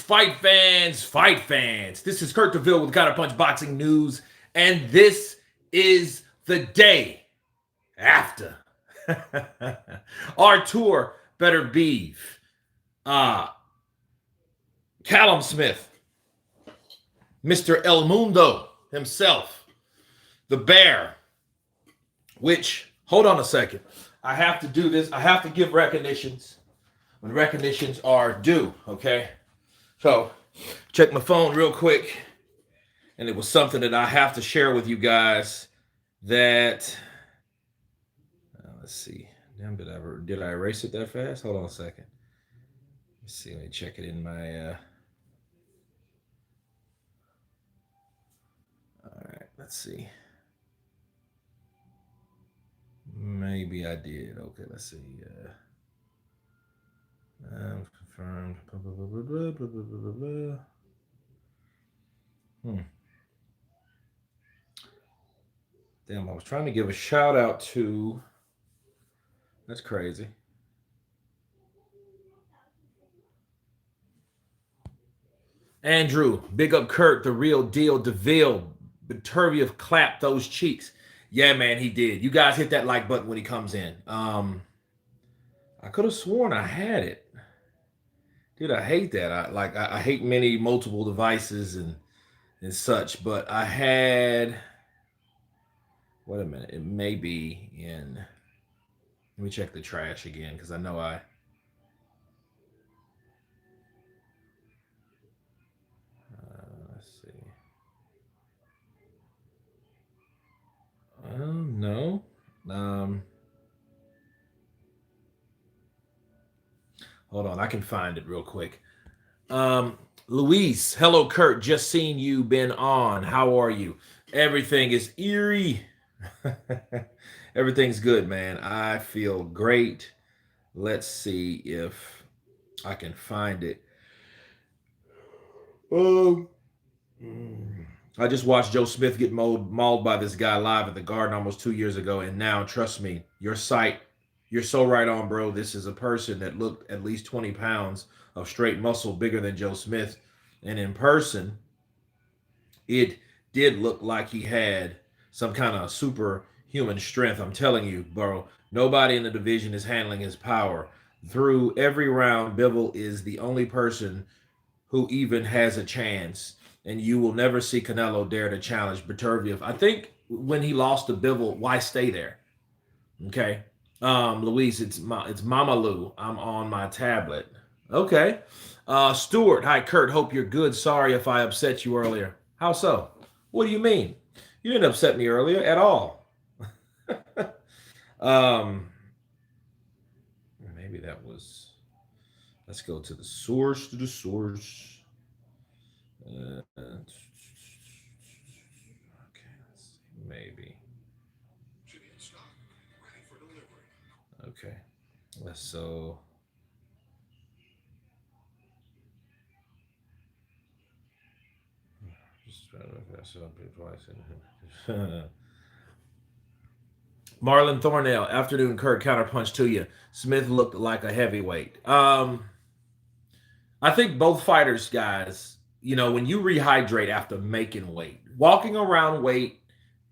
fight fans. This is Kurt DeVille with Gotta Punch Boxing News, and this is the day after Artur Beterbiev, Callum Smith, Mr. El Mundo himself, the Bear, which, hold on a second, I have to do this. I have to give recognitions when recognitions are due, okay? So, check my phone real quick, and it was something that I have to share with you guys that, let's see. Damn, did I erase it that fast? Hold on a second. Let's see, let me check it in my, all right, let's see. Maybe I did. Okay, let's see. Confirmed. Damn, I was trying to give a shout out to. That's crazy. Andrew, big up Kurt, the real deal. DeVille, Beterbiev clapped those cheeks. Yeah, man, he did. You guys hit that like button when he comes in. I could have sworn I had it. Dude, I hate that. I hate many multiple devices and such, but I had. Wait a minute. It may be in. Let me check the trash again because I know I. Let's see. No. Hold on, I can find it real quick. Luis, hello, Kurt. Just seen you been on. How are you? Everything is eerie. Everything's good, man. I feel great. Let's see if I can find it. I just watched Joe Smith get mauled by this guy live at the Garden almost 2 years ago, and now, trust me, your sight, you're so right on, bro. This is a person that looked at least 20 pounds of straight muscle bigger than Joe Smith, and in person, it did look like he had some kind of superhuman strength. I'm telling you, bro, nobody in the division is handling his power. Through every round, Bivol is the only person who even has a chance. And you will never see Canelo dare to challenge Beterbiev. I think when he lost to Bivol, why stay there? Okay. Luis, it's Mama Lou. I'm on my tablet. Okay. Stuart, hi Kurt. Hope you're good. Sorry if I upset you earlier. How so? What do you mean? You didn't upset me earlier at all. Maybe that was. Let's go to the source. Okay, let's see, maybe. Okay, so. Just trying to mess up twice. Marlon Thornell, afternoon Kurt, counterpunch to you. Smith looked like a heavyweight. I think both fighters, guys, you know, when you rehydrate after making weight, walking around weight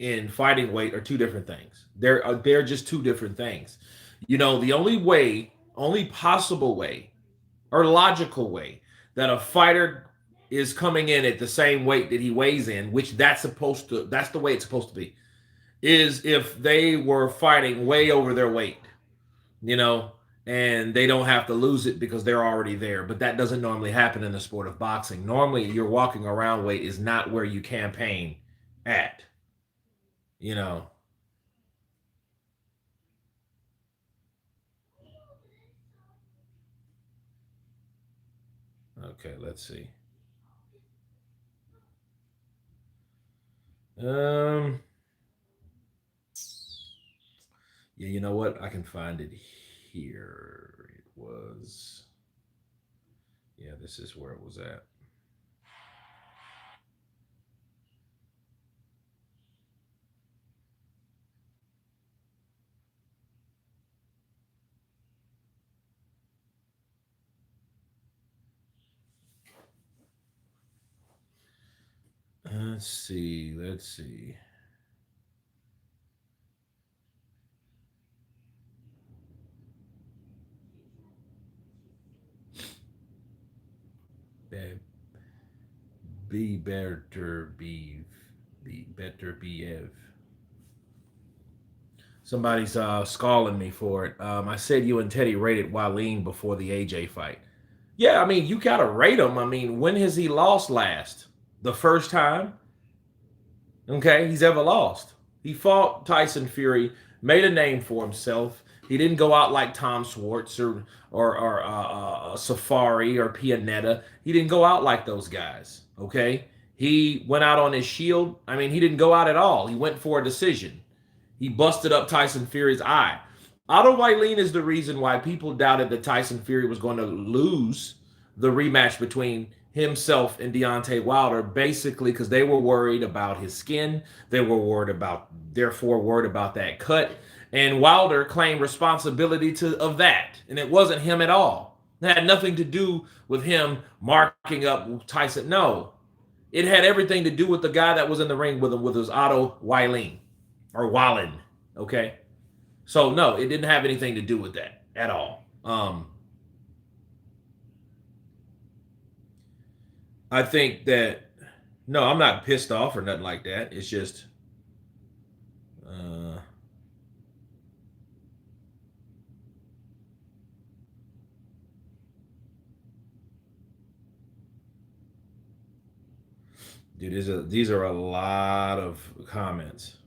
and fighting weight are two different things. They're just two different things. You know, the only possible way or logical way that a fighter is coming in at the same weight that he weighs in, which that's the way it's supposed to be, is if they were fighting way over their weight, you know, and they don't have to lose it because they're already there. But that doesn't normally happen in the sport of boxing. Normally, your walking around weight is not where you campaign at, you know. Okay, let's see. Yeah, you know what? I can find it here. It was. Yeah, this is where it was at. Let's see. Let's see. Be Beterbiev. Beterbiev. Somebody's scalling me for it. I said you and Teddy rated Wileen before the AJ fight. Yeah, I mean, you gotta rate him. I mean, when has he lost last? The first time? Okay, he's ever lost. He fought Tyson Fury, made a name for himself. He didn't go out like Tom Schwartz or Safari or Pianetta. He didn't go out like those guys. Okay, he went out on his shield. I mean, he didn't go out at all. He went for a decision. He busted up Tyson Fury's eye. Otto Wylien is the reason why people doubted that Tyson Fury was going to lose the rematch between himself and Deontay Wilder, basically because they were worried about his skin. They were therefore worried about that cut. And Wilder claimed responsibility of that. And it wasn't him at all. It had nothing to do with him marking up Tyson. No, it had everything to do with the guy that was in the ring with him, with his Otto Wylien or Wallen. Okay. So no, it didn't have anything to do with that at all. I think that no, I'm not pissed off or nothing like that. It's just uh, dude, these are a lot of comments.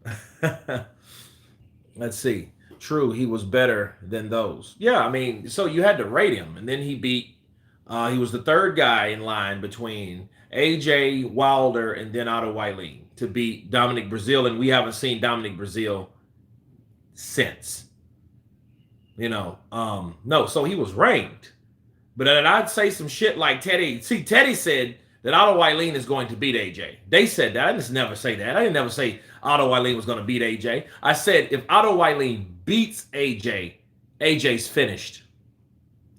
Let's see. True, he was better than those. Yeah, I mean, so you had to rate him, and then he beat. He was the third guy in line between AJ Wilder and then Otto Wylien to beat Dominic Brazil, and we haven't seen Dominic Brazil since. No, so he was ranked. But then I'd say some shit like Teddy. See, Teddy said that Otto Wylien is going to beat AJ. They said that. I didn't never say that. I didn't never say Otto Wylien was going to beat AJ. I said if Otto Wylien beats AJ, AJ's finished.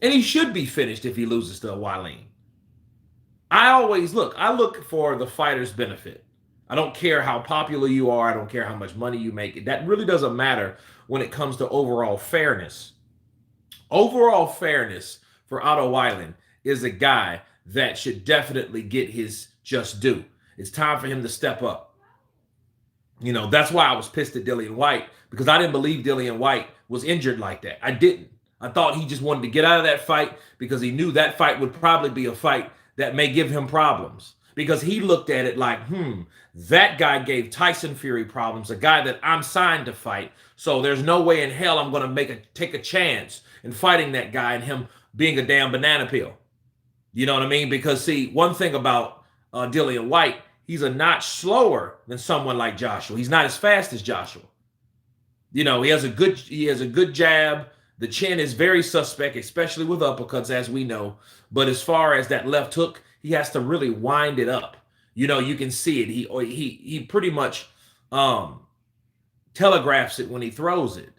And he should be finished if he loses to Wylien. I look for the fighter's benefit. I don't care how popular you are. I don't care how much money you make. That really doesn't matter when it comes to overall fairness. Overall fairness for Otto Wylien is a guy that should definitely get his just due. It's time for him to step up. That's why I was pissed at Dillian Whyte, because I didn't believe Dillian Whyte was injured like that. I didn't. I thought he just wanted to get out of that fight because he knew that fight would probably be a fight that may give him problems. Because he looked at it like, that guy gave Tyson Fury problems, a guy that I'm signed to fight. So there's no way in hell I'm going to take a chance in fighting that guy and him being a damn banana peel. You know what I mean? Because see, one thing about Dillian Whyte, he's a notch slower than someone like Joshua. He's not as fast as Joshua. He has a good jab. The chin is very suspect, especially with uppercuts, as we know. But as far as that left hook, he has to really wind it up. You can see it. He pretty much telegraphs it when he throws it.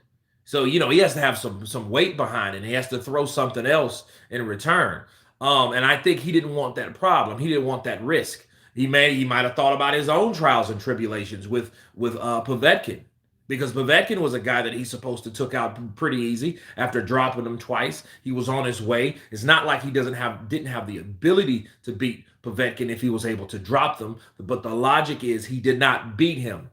So, he has to have some weight behind it. And he has to throw something else in return. And I think he didn't want that problem. He didn't want that risk. He might have thought about his own trials and tribulations with Povetkin. Because Povetkin was a guy that he's supposed to took out pretty easy after dropping him twice. He was on his way. It's not like he didn't have the ability to beat Povetkin if he was able to drop them. But the logic is he did not beat him.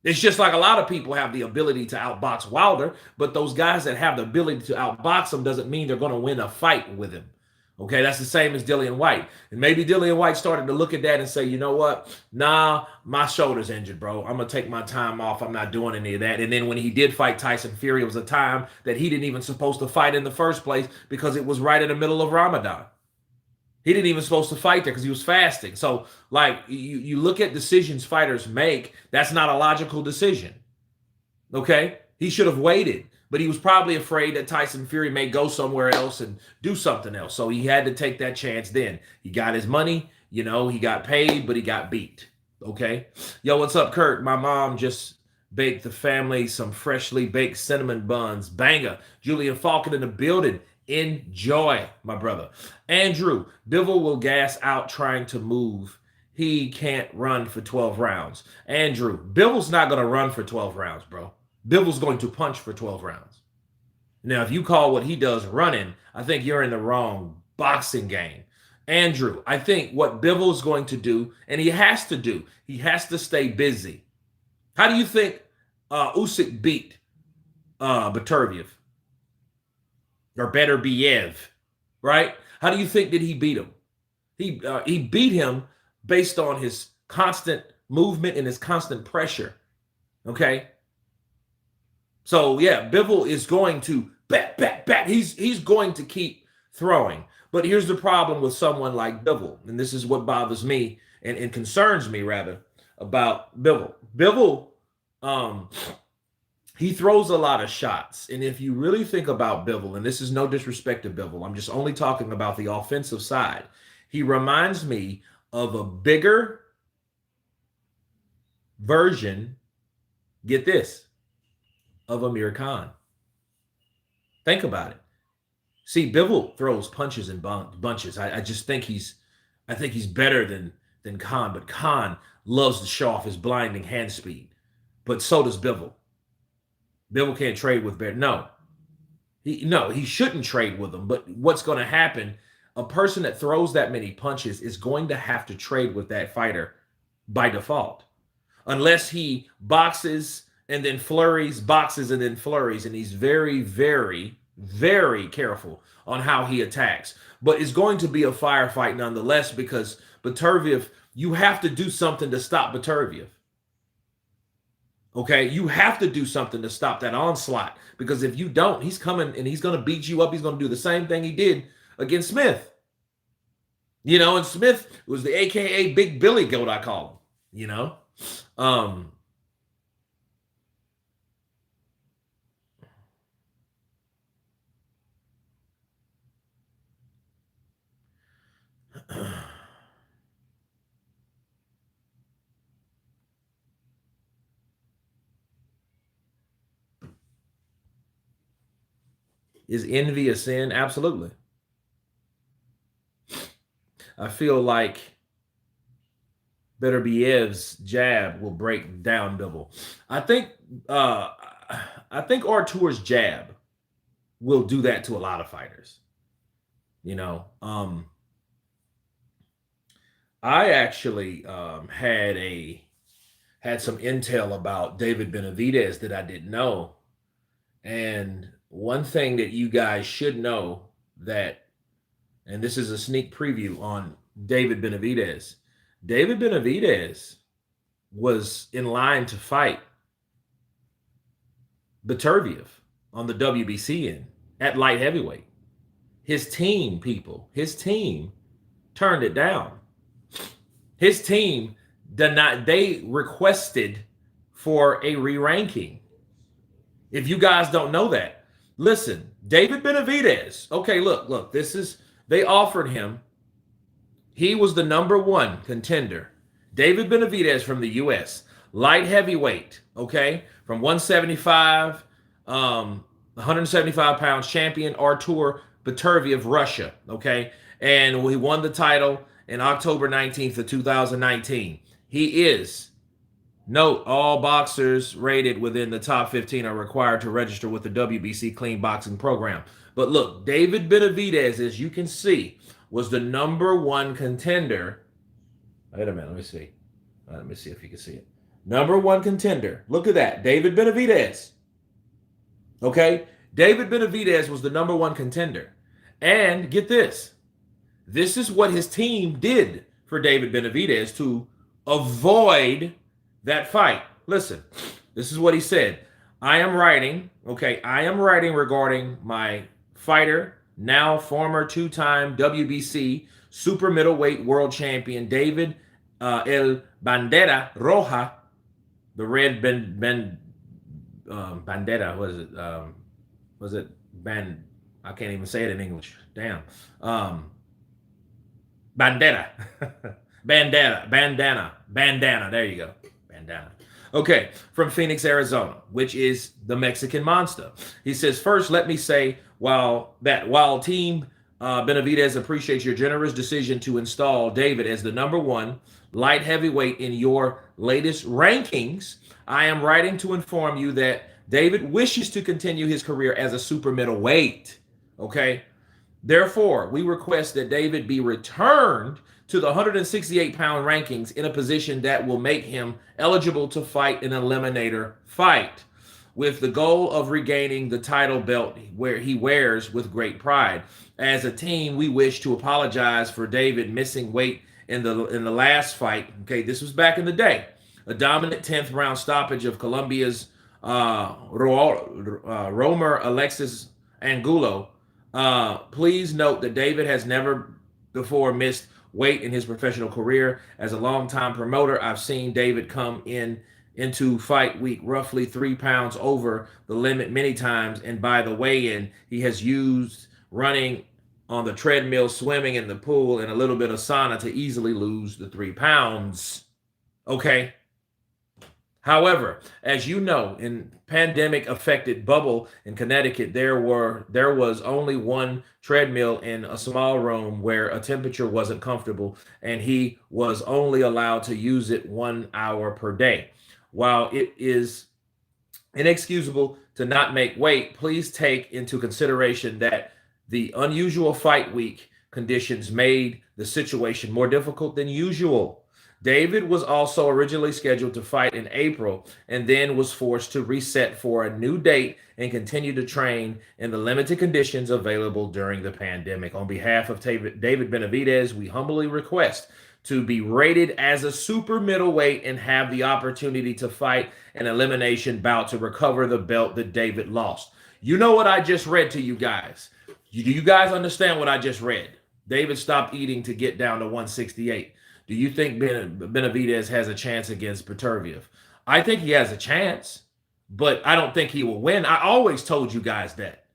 It's just like a lot of people have the ability to outbox Wilder, but those guys that have the ability to outbox him doesn't mean they're going to win a fight with him. Okay, that's the same as Dillian Whyte. And maybe Dillian Whyte started to look at that and say, you know what? Nah, my shoulder's injured, bro. I'm going to take my time off. I'm not doing any of that. And then when he did fight Tyson Fury, it was a time that he didn't even supposed to fight in the first place because it was right in the middle of Ramadan. He didn't even supposed to fight there because he was fasting. So, you look at decisions fighters make, that's not a logical decision. Okay? He should have waited. But he was probably afraid that Tyson Fury may go somewhere else and do something else. So he had to take that chance then. He got his money, he got paid, but he got beat. Okay? Yo, what's up, Kurt? My mom just baked the family some freshly baked cinnamon buns. Banger. Julian Falcon in the building. Enjoy, my brother. Andrew, Bivol will gas out trying to move he can't run for 12 rounds. Andrew, Bivol's not going to run for 12 rounds, bro. Bivol's going to punch for 12 rounds. Now, if you call what he does running, I think you're in the wrong boxing game. Andrew, I think what Bivol's going to do, and he has to stay busy. How do you think Usyk beat Beterbiev or Beterbiev, right? How do you think that he beat him? He beat him based on his constant movement and his constant pressure. Okay. So yeah, Bivol is going to bat. He's going to keep throwing. But here's the problem with someone like Bivol, and this is what bothers me and concerns me rather about Bivol. Bivol, he throws a lot of shots. And if you really think about Bivol, and this is no disrespect to Bivol, I'm just only talking about the offensive side. He reminds me of a bigger version, get this, of Amir Khan. Think about it. See, Bivol throws punches in bunches. I just think he's better than Khan, but Khan loves to show off his blinding hand speed. But so does Bivol. Bivol can't trade with Bear. No, he shouldn't trade with him. But what's going to happen? A person that throws that many punches is going to have to trade with that fighter by default, unless he boxes and then flurries, boxes and then flurries, and he's very, very, very careful on how he attacks. But it's going to be a firefight nonetheless, because Beterbiev, you have to do something to stop Beterbiev. Okay, you have to do something to stop that onslaught, because if you don't, he's coming and he's going to beat you up. He's going to do the same thing he did against Smith. You know, and Smith was the AKA Big Billy Goat, I call him, you know. Is envy a sin? Absolutely. I feel like Beterbiev's jab will break down Bivol. I think Artur's jab will do that to a lot of fighters. You know, I actually had some intel about David Benavidez that I didn't know. And one thing that you guys should know, that, and this is a sneak preview on David Benavidez. David Benavidez was in line to fight Beterbiev on the WBC end at light heavyweight. His team, people, his team turned it down. His team did not, they requested for a re-ranking. If you guys don't know that, listen, David Benavidez, okay, look, this is, they offered him, he was the #1 contender. David Benavidez from the U.S., light heavyweight, okay, from 175, 175 pounds champion, Artur Beterbiev, Russia, okay, and he won the title in October 19th of 2019. He is, note, all boxers rated within the top 15 are required to register with the WBC Clean Boxing Program. But look, David Benavidez, as you can see, was the #1 contender. Wait a minute, let me see. Let me see if you can see it. #1 contender. Look at that, David Benavidez. Okay, David Benavidez was the #1 contender. And get this. This is what his team did for David Benavidez to avoid that fight. Listen, this is what he said. I am writing regarding my fighter, now former 2-time WBC super middleweight world champion, David El Bandera Roja, the red bandera, was it I can't even say it in English. Damn. Bandera. Bandana. There you go. Bandana. Okay, from Phoenix, Arizona, which is the Mexican monster. He says, first, let me say, while Team Benavidez appreciates your generous decision to install David as the number one light heavyweight in your latest rankings. I am writing to inform you that David wishes to continue his career as a super middleweight. Okay. Therefore, we request that David be returned to the 168-pound rankings in a position that will make him eligible to fight an eliminator fight, with the goal of regaining the title belt where he wears with great pride. As a team, we wish to apologize for David missing weight in the last fight. Okay, this was back in the day. A dominant 10th round stoppage of Colombia's Romer Alexis Angulo. Please note that David has never before missed weight in his professional career. As a longtime promoter, I've seen David come into fight week roughly 3 pounds over the limit many times, and by the weigh-in, he has used running on the treadmill, swimming in the pool, and a little bit of sauna to easily lose the 3 pounds. Okay. However, as you know, in pandemic-affected bubble in Connecticut, there was only one treadmill in a small room where a temperature wasn't comfortable, and he was only allowed to use it 1 hour per day. While it is inexcusable to not make weight, please take into consideration that the unusual fight week conditions made the situation more difficult than usual. David was also originally scheduled to fight in April and then was forced to reset for a new date and continue to train in the limited conditions available during the pandemic. On behalf of David Benavidez, we humbly request to be rated as a super middleweight and have the opportunity to fight an elimination bout to recover the belt that David lost. You know what I just read to you guys? Do you guys understand what I just read? David stopped eating to get down to 168. Do you think Benavidez has a chance against Beterbiev? I think he has a chance, but I don't think he will win. I always told you guys that.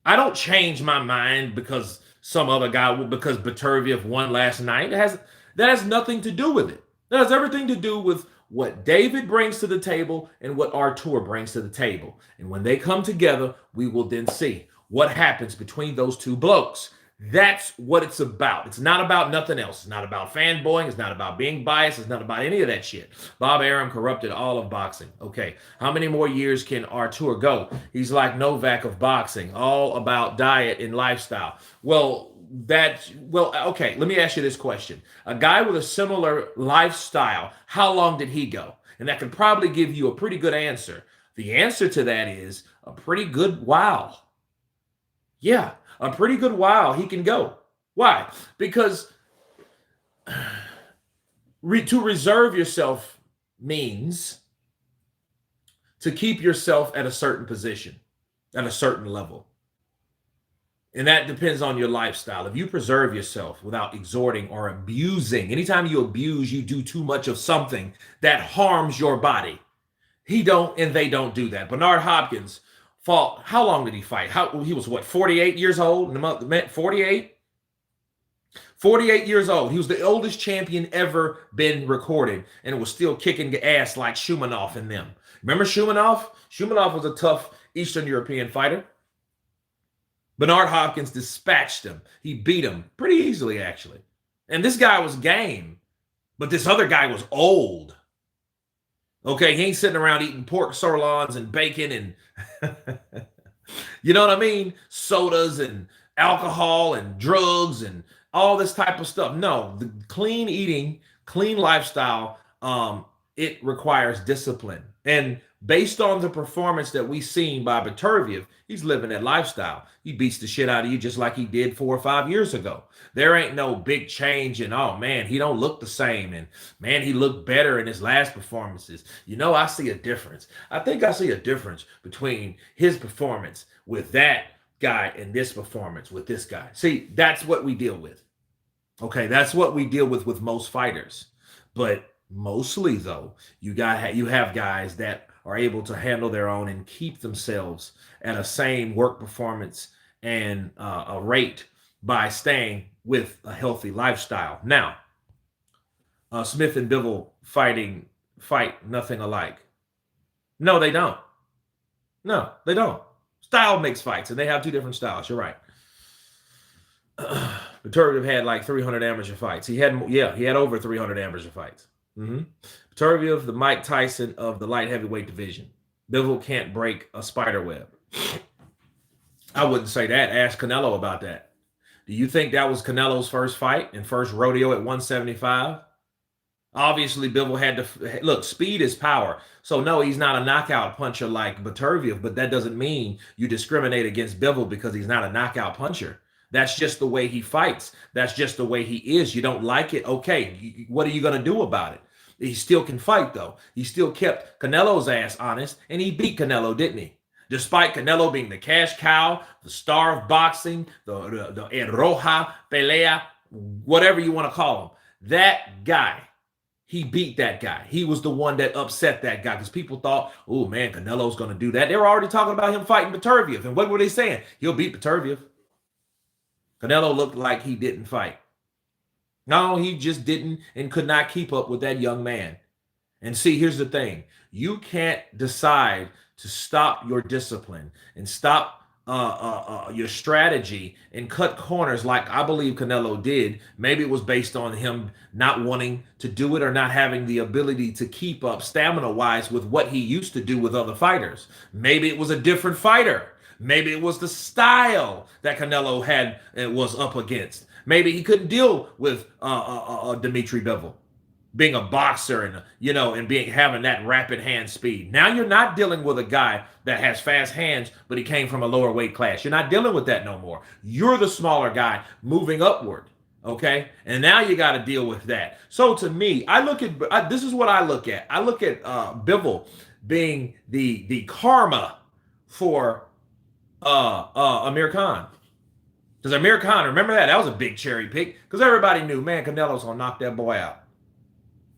I don't change my mind because some other guy, because Beterbiev won last night. That has nothing to do with it. That has everything to do with what David brings to the table and what Artur brings to the table. And when they come together, we will then see what happens between those two blokes. That's what it's about. It's not about nothing else. It's not about fanboying. It's not about being biased. It's not about any of that shit. Bob Arum corrupted all of boxing. Okay, how many more years can Artur go? He's like Novak of boxing, all about diet and lifestyle. Okay, let me ask you this question. A guy with a similar lifestyle, how long did he go? And that could probably give you a pretty good answer. The answer to that is a pretty good while. Yeah, a pretty good while he can go. Why? Because to reserve yourself means to keep yourself at a certain position, at a certain level. And that depends on your lifestyle. If you preserve yourself without exhorting or abusing, anytime you abuse, you do too much of something that harms your body. He don't, and they don't do that. Bernard Hopkins fought, how long did he fight? He was what, 48 years old in the month, 48? 48 years old. He was the oldest champion ever been recorded, and it was still kicking ass like Shumanov and them. Remember Shumanov? Shumanov was a tough Eastern European fighter. Bernard Hopkins dispatched him. He beat him pretty easily, actually. And this guy was game, but this other guy was old. Okay, he ain't sitting around eating pork sirloins and bacon and, you know what I mean? Sodas and alcohol and drugs and all this type of stuff. No, the clean eating, clean lifestyle, it requires discipline. And based on the performance that we've seen by Beterbiev, he's living that lifestyle. He beats the shit out of you just like he did 4 or 5 years ago. There ain't no big change in, oh man, he don't look the same. And man, he looked better in his last performances. You know, I see a difference. I think I see a difference between his performance with that guy and this performance with this guy. See, that's what we deal with. Okay, that's what we deal with most fighters. But mostly though, you have guys that are able to handle their own and keep themselves at a same work performance and a rate by staying with a healthy lifestyle. Now, Smith and Bivol fight nothing alike. No, they don't. No, they don't. Style makes fights, and they have two different styles. You're right. Beterbiev had like 300 amateur fights. He had over 300 amateur fights. Beterbiev, the Mike Tyson of the light heavyweight division. Bivol can't break a spider web. I wouldn't say that. Ask Canelo about that. Do you think that was Canelo's first fight and first rodeo at 175? Obviously, Bivol had to look. Speed is power. So no, he's not a knockout puncher like Beterbiev, but that doesn't mean you discriminate against Bivol because he's not a knockout puncher. That's just the way he fights. That's just the way he is. You don't like it? Okay. What are you going to do about it? He still can fight, though. He still kept Canelo's ass honest, and he beat Canelo, didn't he? Despite Canelo being the cash cow, the star of boxing, the El Roja, Pelea, whatever you want to call him, that guy, he beat that guy. He was the one that upset that guy because people thought, oh, man, Canelo's going to do that. They were already talking about him fighting Beterbiev. And what were they saying? He'll beat Beterbiev. Canelo looked like he didn't fight. No, he just didn't and could not keep up with that young man. And see, here's the thing. You can't decide to stop your discipline and stop your strategy and cut corners like I believe Canelo did. Maybe it was based on him not wanting to do it or not having the ability to keep up stamina-wise with what he used to do with other fighters. Maybe it was a different fighter. Maybe it was the style that Canelo had and was up against. Maybe he couldn't deal with Dimitri Bivol being a boxer and having that rapid hand speed. Now you're not dealing with a guy that has fast hands, but he came from a lower weight class. You're not dealing with that no more. You're the smaller guy moving upward. Okay, and now you got to deal with that. So to me, this is what I look at. I look at Bivol being the karma for Amir Khan. Because Amir Khan, remember that? That was a big cherry pick. Because everybody knew, man, Canelo's going to knock that boy out.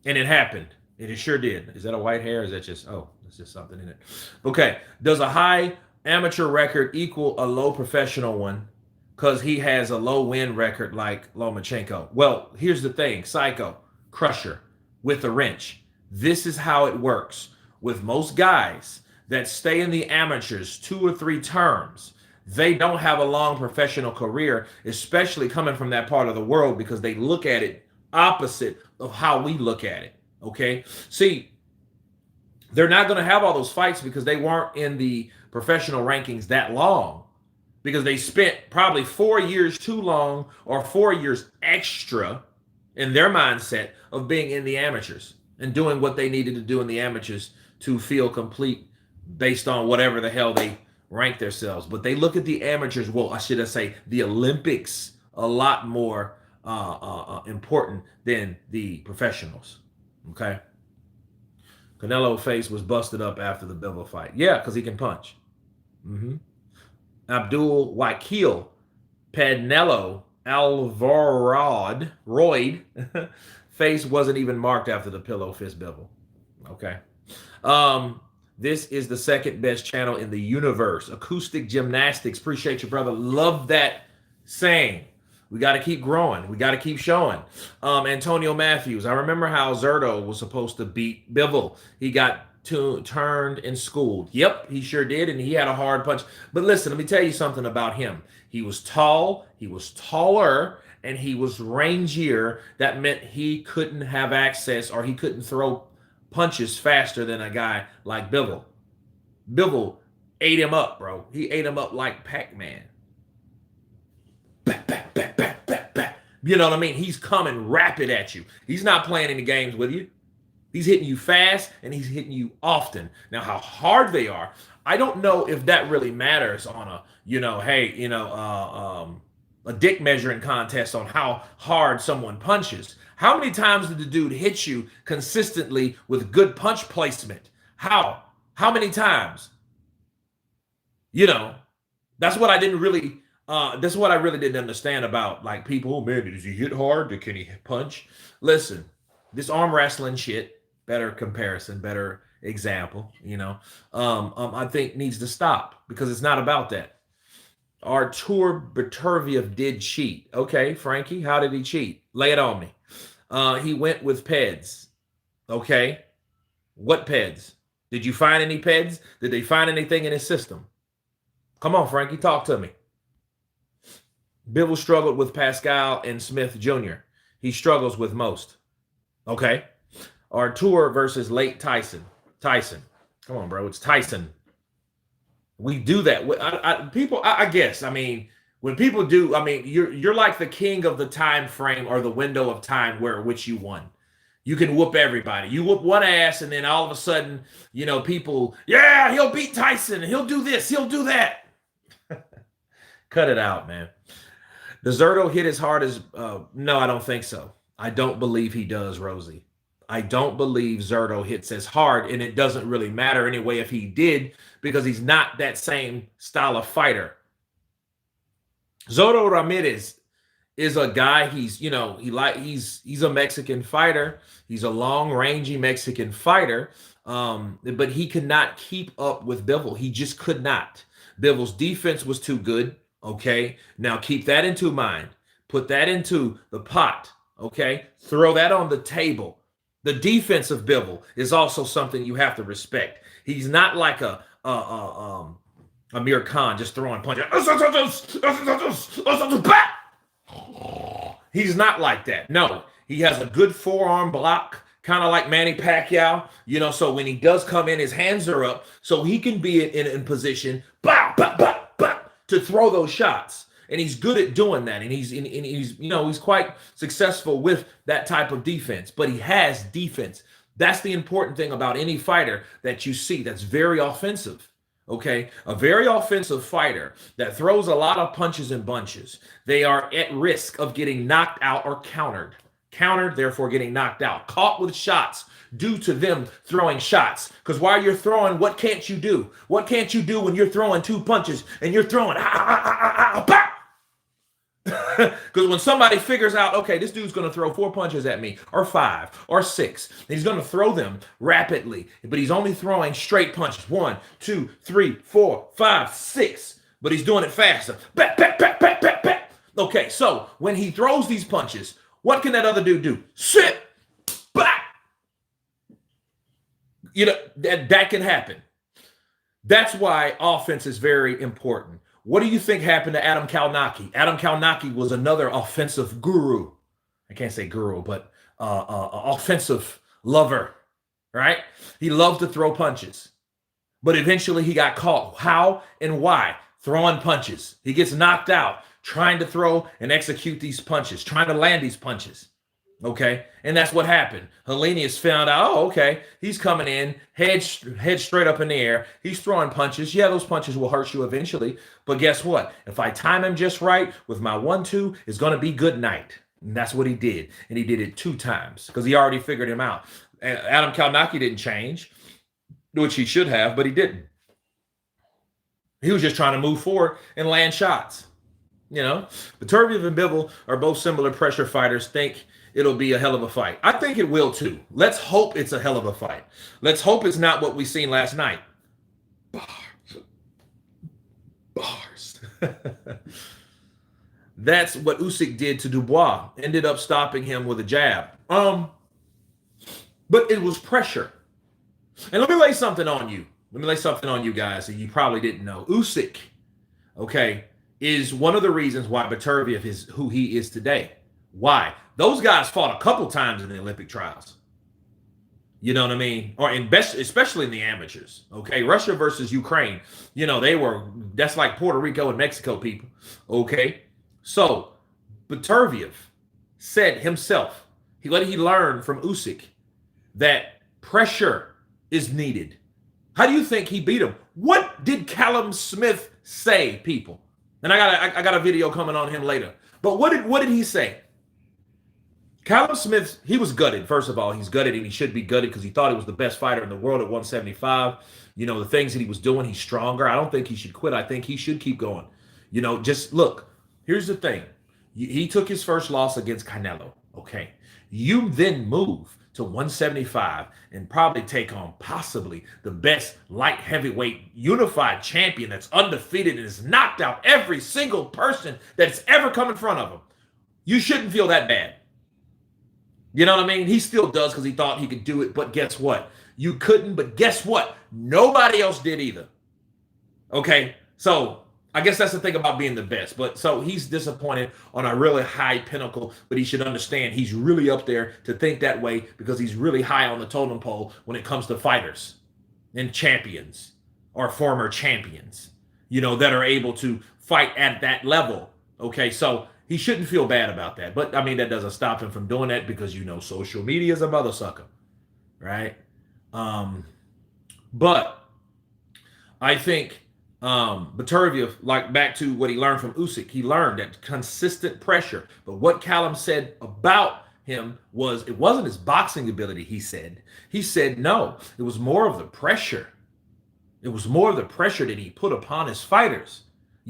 And it happened. And it sure did. Is that a white hair? Or is that just, that's just something in it. Okay. Does a high amateur record equal a low professional one? Because he has a low win record like Lomachenko. Well, here's the thing. Psycho, crusher, with a wrench. This is how it works. With most guys that stay in the amateurs 2 or 3 terms, they don't have a long professional career, especially coming from that part of the world, because they look at it opposite of how we look at it. Okay. See, they're not going to have all those fights because they weren't in the professional rankings that long, because they spent probably 4 years too long or 4 years extra in their mindset of being in the amateurs and doing what they needed to do in the amateurs to feel complete based on whatever the hell they rank themselves. But they look at the amateurs, well, I should say the Olympics, a lot more important than the professionals. Okay. Canelo face was busted up after the Bivol fight. Yeah, because he can punch. Abdul Wakil Canelo Alvarado Royd face wasn't even marked after the pillow fist Bivol. Okay. This is the second best channel in the universe. Acoustic Gymnastics. Appreciate you, brother. Love that saying. We got to keep growing. We got to keep showing. Antonio Matthews. I remember how Zerto was supposed to beat Bivol. He got turned and schooled. Yep, he sure did, and he had a hard punch. But listen, let me tell you something about him. He was tall, he was taller, and he was rangier. That meant he couldn't have access, or he couldn't throw punches faster than a guy like Bivol. Bivol ate him up, bro. He ate him up like Pac-Man. You know what I mean? He's coming rapid at you. He's not playing any games with you. He's hitting you fast, and he's hitting you often. Now, how hard they are, I don't know if that really matters on a, a dick measuring contest on how hard someone punches. How many times did the dude hit you consistently with good punch placement? How many times? That's what I didn't really, that's what I really didn't understand about, like, people. Oh man, does he hit hard? Can he punch? Listen, this arm wrestling shit, better comparison, better example, I think needs to stop, because it's not about that. Artur Beterbiev did cheat. Okay, Frankie, how did he cheat? Lay it on me. He went with PEDS. Okay, what PEDS? Did you find any PEDS? Did they find anything in his system? Come on, Frankie, talk to me. Bivol struggled with Pascal and Smith Jr. He struggles with most. Okay. Artur versus late Tyson. Tyson. Come on, bro. It's Tyson. We do that. I guess. I mean, when people do, I mean, you're like the king of the time frame or the window of time where which you won. You can whoop everybody. You whoop one ass, and then all of a sudden, you know, people, yeah, he'll beat Tyson. He'll do this. He'll do that. Cut it out, man. Does Zerto hit as hard as? No, I don't think so. I don't believe he does, Rosie. I don't believe Zerto hits as hard, and it doesn't really matter anyway if he did, because he's not that same style of fighter. Zerto Ramirez is a guy, he's a Mexican fighter. He's a long-rangey Mexican fighter, but he could not keep up with Bivol. He just could not. Bivol's defense was too good, okay? Now keep that into mind. Put that into the pot, okay? Throw that on the table. The defense of Bivol is also something you have to respect. He's not like a Amir Khan just throwing punches. He's not like that. No, he has a good forearm block, kind of like Manny Pacquiao. You know, so when he does come in, his hands are up, so he can be in position, to throw those shots. And he's good at doing that. And he's quite successful with that type of defense. But he has defense. That's the important thing about any fighter that you see that's very offensive. Okay? A very offensive fighter that throws a lot of punches and bunches. They are at risk of getting knocked out or countered. Countered, therefore getting knocked out. Caught with shots due to them throwing shots. Because while you're throwing, what can't you do? What can't you do when you're throwing two punches and you're throwing because when somebody figures out, okay, this dude's going to throw 4 punches at me, or 5, or 6, and he's going to throw them rapidly, but he's only throwing straight punches. 1, 2, 3, 4, 5, 6, but he's doing it faster. Okay, so when he throws these punches, what can that other dude do? Sit back. You know, that can happen. That's why offense is very important. What do you think happened to Adam Kalnacki? Adam Kalnacki was another offensive guru. I can't say guru, but offensive lover, right? He loved to throw punches. But eventually he got caught. How and why? Throwing punches. He gets knocked out trying to throw and execute these punches, trying to land these punches. Okay, and that's what happened. Hellenius found out, oh, okay, he's coming in, head straight up in the air. He's throwing punches. Yeah, those punches will hurt you eventually. But guess what? If I time him just right with my 1-2, it's going to be good night. And that's what he did. And he did it 2 times because he already figured him out. Adam Kalnacki didn't change, which he should have, but he didn't. He was just trying to move forward and land shots. You know, Beterbiev and Bivol are both similar pressure fighters. Think it'll be a hell of a fight. I think it will too. Let's hope it's a hell of a fight. Let's hope it's not what we seen last night. Bars. That's what Usyk did to Dubois. Ended up stopping him with a jab. But it was pressure. And let me lay something on you. Let me lay something on you guys that you probably didn't know. Usyk, okay, is one of the reasons why Beterbiev is who he is today. Why? Those guys fought a couple times in the Olympic trials. You know what I mean? Or especially in the amateurs. Okay, Russia versus Ukraine. You know, that's like Puerto Rico and Mexico people. Okay, so Beterbiev said himself, what did he learn from Usyk? That pressure is needed. How do you think he beat him? What did Callum Smith say, people? And I got a video coming on him later. But what did he say? Callum Smith, he was gutted. First of all, he's gutted, and he should be gutted because he thought he was the best fighter in the world at 175. You know, the things that he was doing, he's stronger. I don't think he should quit. I think he should keep going. You know, just look, here's the thing. He took his first loss against Canelo. Okay. You then move to 175 and probably take on possibly the best light heavyweight unified champion that's undefeated and has knocked out every single person that's ever come in front of him. You shouldn't feel that bad. You know what I mean? He still does because he thought he could do it, but guess what? You couldn't, but guess what? Nobody else did either. Okay, so I guess that's the thing about being the best. But so he's disappointed on a really high pinnacle, but he should understand he's really up there to think that way because he's really high on the totem pole when it comes to fighters and champions or former champions, that are able to fight at that level. Okay, so he shouldn't feel bad about that. But I mean, that doesn't stop him from doing that because social media is a mother sucker, right? But I think Beterbiev, like back to what he learned from Usyk, he learned that consistent pressure. But what Callum said about him was it wasn't his boxing ability, he said no, it was more of the pressure. It was more of the pressure that he put upon his fighters.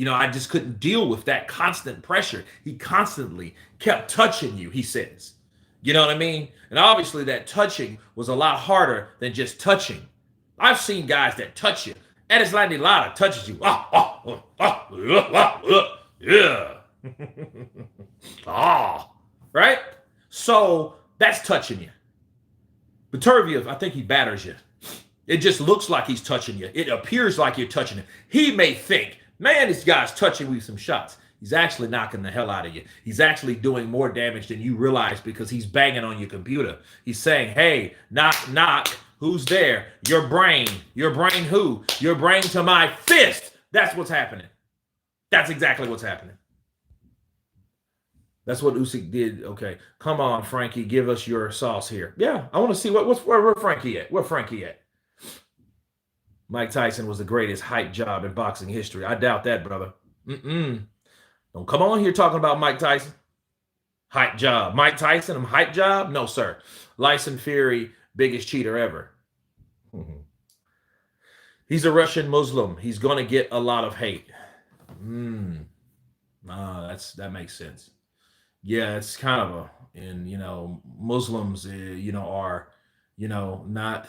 I just couldn't deal with that constant pressure. He constantly kept touching you, he says. You know what I mean? And obviously that touching was a lot harder than just touching. I've seen guys that touch you, and it's like a lot of touches you. Yeah. Right? So that's touching you. Beterbiev, I think he batters you. It just looks like he's touching you. It appears like you're touching him. He may think, man, this guy's touching me with some shots. He's actually knocking the hell out of you. He's actually doing more damage than you realize because he's banging on your computer. He's saying, hey, knock, knock. Who's there? Your brain. Your brain who? Your brain to my fist. That's what's happening. That's exactly what's happening. That's what Usyk did. Okay, come on, Frankie, give us your sauce here. Yeah, I want to see where Frankie at. Where Frankie at? Mike Tyson was the greatest hype job in boxing history. I doubt that, brother. Don't come on here talking about Mike Tyson. Hype job. Mike Tyson, hype job? No, sir. Tyson Fury, biggest cheater ever. He's a Russian Muslim. He's going to get a lot of hate. That makes sense. Yeah, it's kind of Muslims, are, not,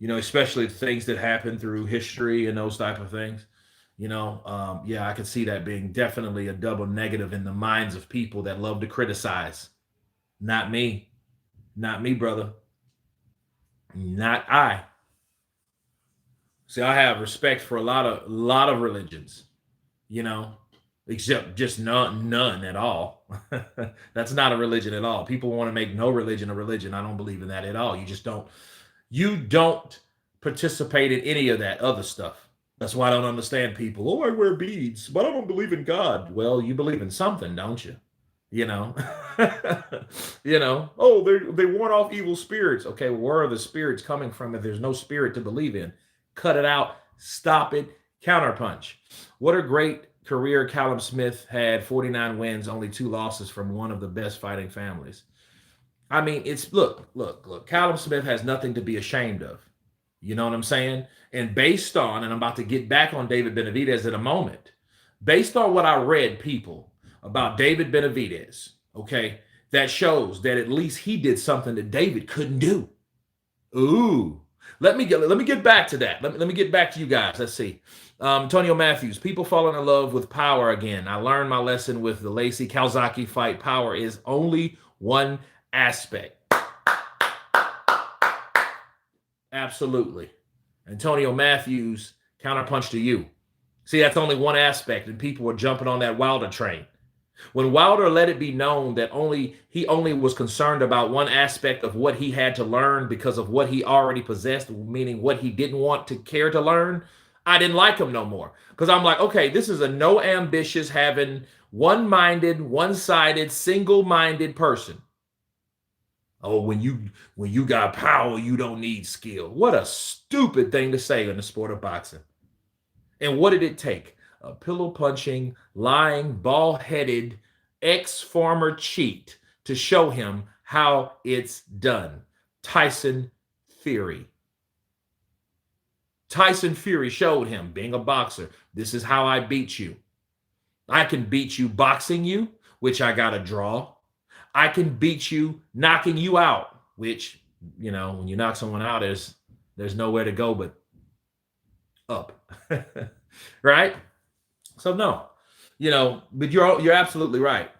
especially things that happen through history and those type of things. I could see that being definitely a double negative in the minds of people that love to criticize. Not me, brother. Not I. See, I have respect for a lot of religions, except just none at all. That's not a religion at all. People want to make no religion a religion. I don't believe in that at all. You don't participate in any of that other stuff. That's why I don't understand people. Oh, I wear beads, but I don't believe in God. Well, you believe in something, don't you? Oh, they warn off evil spirits. Okay, where are the spirits coming from if there's no spirit to believe in? Cut it out, stop it, counterpunch. What a great career Callum Smith had, 49 wins, only 2 losses from one of the best fighting families. I mean, it's look, Callum Smith has nothing to be ashamed of. You know what I'm saying? And based on, and I'm about to get back on David Benavidez in a moment, based on what I read, people, about David Benavidez, okay, that shows that at least he did something that David couldn't do. Ooh. Let me get back to that. Let me get back to you guys. Let's see. Antonio Matthews, people falling in love with power again. I learned my lesson with the Lacey Calzaghe fight. Power is only one aspect. Absolutely. Antonio Matthews, counterpunch to you. See, that's only one aspect, and people were jumping on that Wilder train. When Wilder let it be known that he only was concerned about one aspect of what he had to learn because of what he already possessed, meaning what he didn't want to care to learn, I didn't like him no more. Because I'm like, okay, this is a no ambitious, having one-minded, one-sided, single-minded person. Oh, when you got power, you don't need skill. What a stupid thing to say in the sport of boxing. And what did it take? A pillow-punching, lying, bald-headed, ex-former cheat to show him how it's done. Tyson Fury. Tyson Fury showed him, being a boxer, this is how I beat you. I can beat you boxing you, which I got to draw. I can beat you knocking you out, which, when you knock someone out, there's nowhere to go but up. Right? So no, but you're absolutely right.